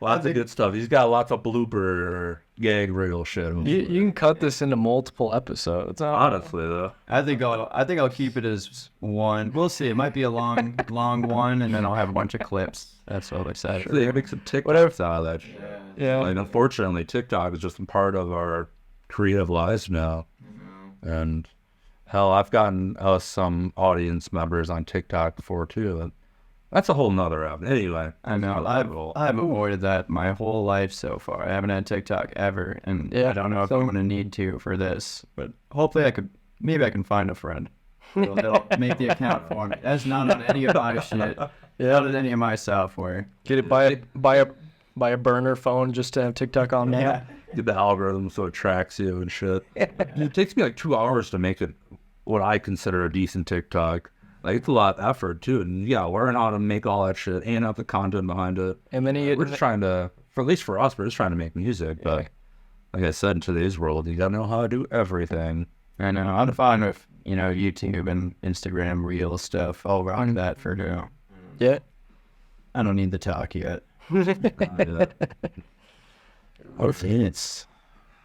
Lots of good stuff. He's got lots of blooper gag reel shit. You can cut this into multiple episodes. Honestly, though. I think I'll keep it as one. We'll see. It might be a long one, and then I'll have a bunch of clips. That's what I said. So they make some TikToks Whatever. out of that shit. Yeah. Like, unfortunately, TikTok is just a part of our creative lives now. And hell, I've gotten some audience members on TikTok before too. And that's a whole nother avenue. Anyway, I know. I've avoided that my whole life so far. I haven't had TikTok ever, and Yeah, I don't know if I'm gonna need to for this. But hopefully, maybe I can find a friend. They'll make the account for me. That's not on any of my shit. Not on any of my software. Get it buy a burner phone just to have TikTok on there. Yeah. get the algorithm so it tracks you and shit. It takes me like 2 hours to make it what I consider a decent TikTok. Like, it's a lot of effort, too. And, yeah, learn how to make all that shit and have the content behind it. And then We're just trying to, at least for us, we're just trying to make music. But like I said, in today's world, you got to know how to do everything. I know. I'm fine with, YouTube and Instagram reel stuff. I'll rock that for now. Yeah. I don't need to talk yet. Yeah.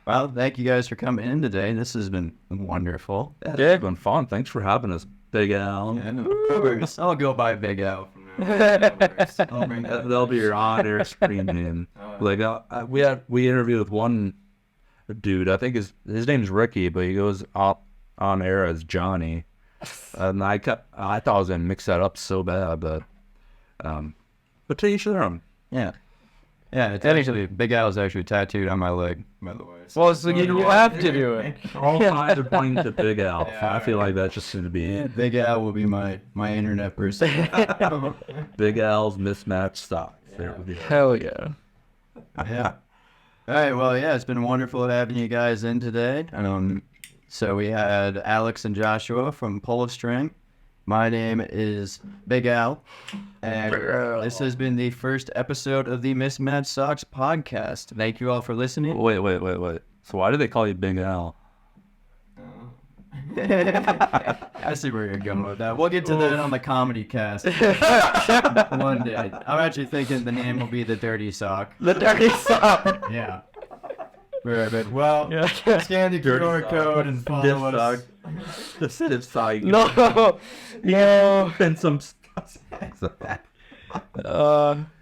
Well, thank you guys for coming in today. This has been wonderful. It's been fun. Thanks for having us, Big Al. Yeah, no worries. I'll go by Big Al from now. No worries. I'll bring that. That'll be your on-air screen name. Like, we interviewed with one dude. I think his name's Ricky, but he goes on air as Johnny. And I thought I was gonna mix that up so bad, but to each their own. Yeah. Yeah, it's actually, Big Al is actually tattooed on my leg, by the way. Well, so you have to do it. All signs are pointing to Big Al. I feel like that's just going to be it. Big Al will be my internet person. Big Al's mismatched socks. There we go. Hell yeah. Yeah. All right, well, yeah, it's been wonderful having you guys in today. So we had Alex and Joshua from Pullstring. My name is Big Al, and this has been the first episode of the MisMatched.Socks Podcast. Thank you all for listening. Wait. So why do they call you Big Al? I see where you're going with that. We'll get to that on the comedy cast one day. I'm actually thinking the name will be the Dirty Sock. The Dirty Sock. Yeah. Very good. Well, scan the QR code and follow us. The stiff sock. No. And some all right.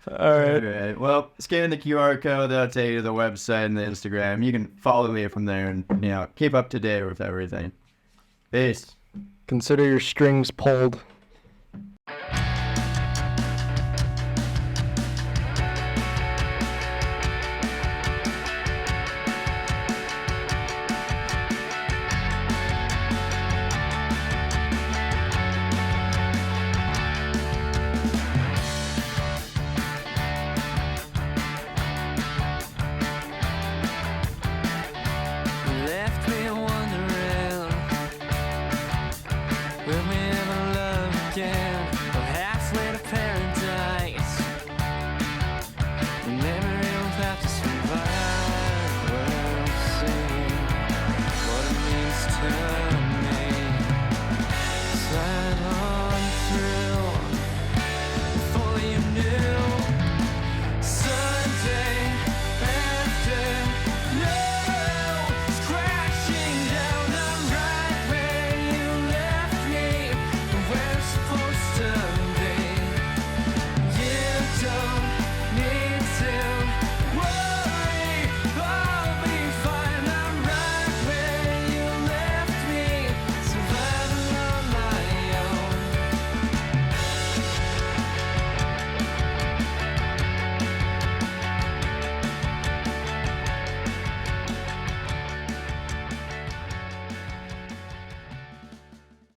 Alright, well, scan the QR code, that'll take you to the website and the Instagram. You can follow me from there and, keep up to date with everything. Peace. Consider your strings pulled.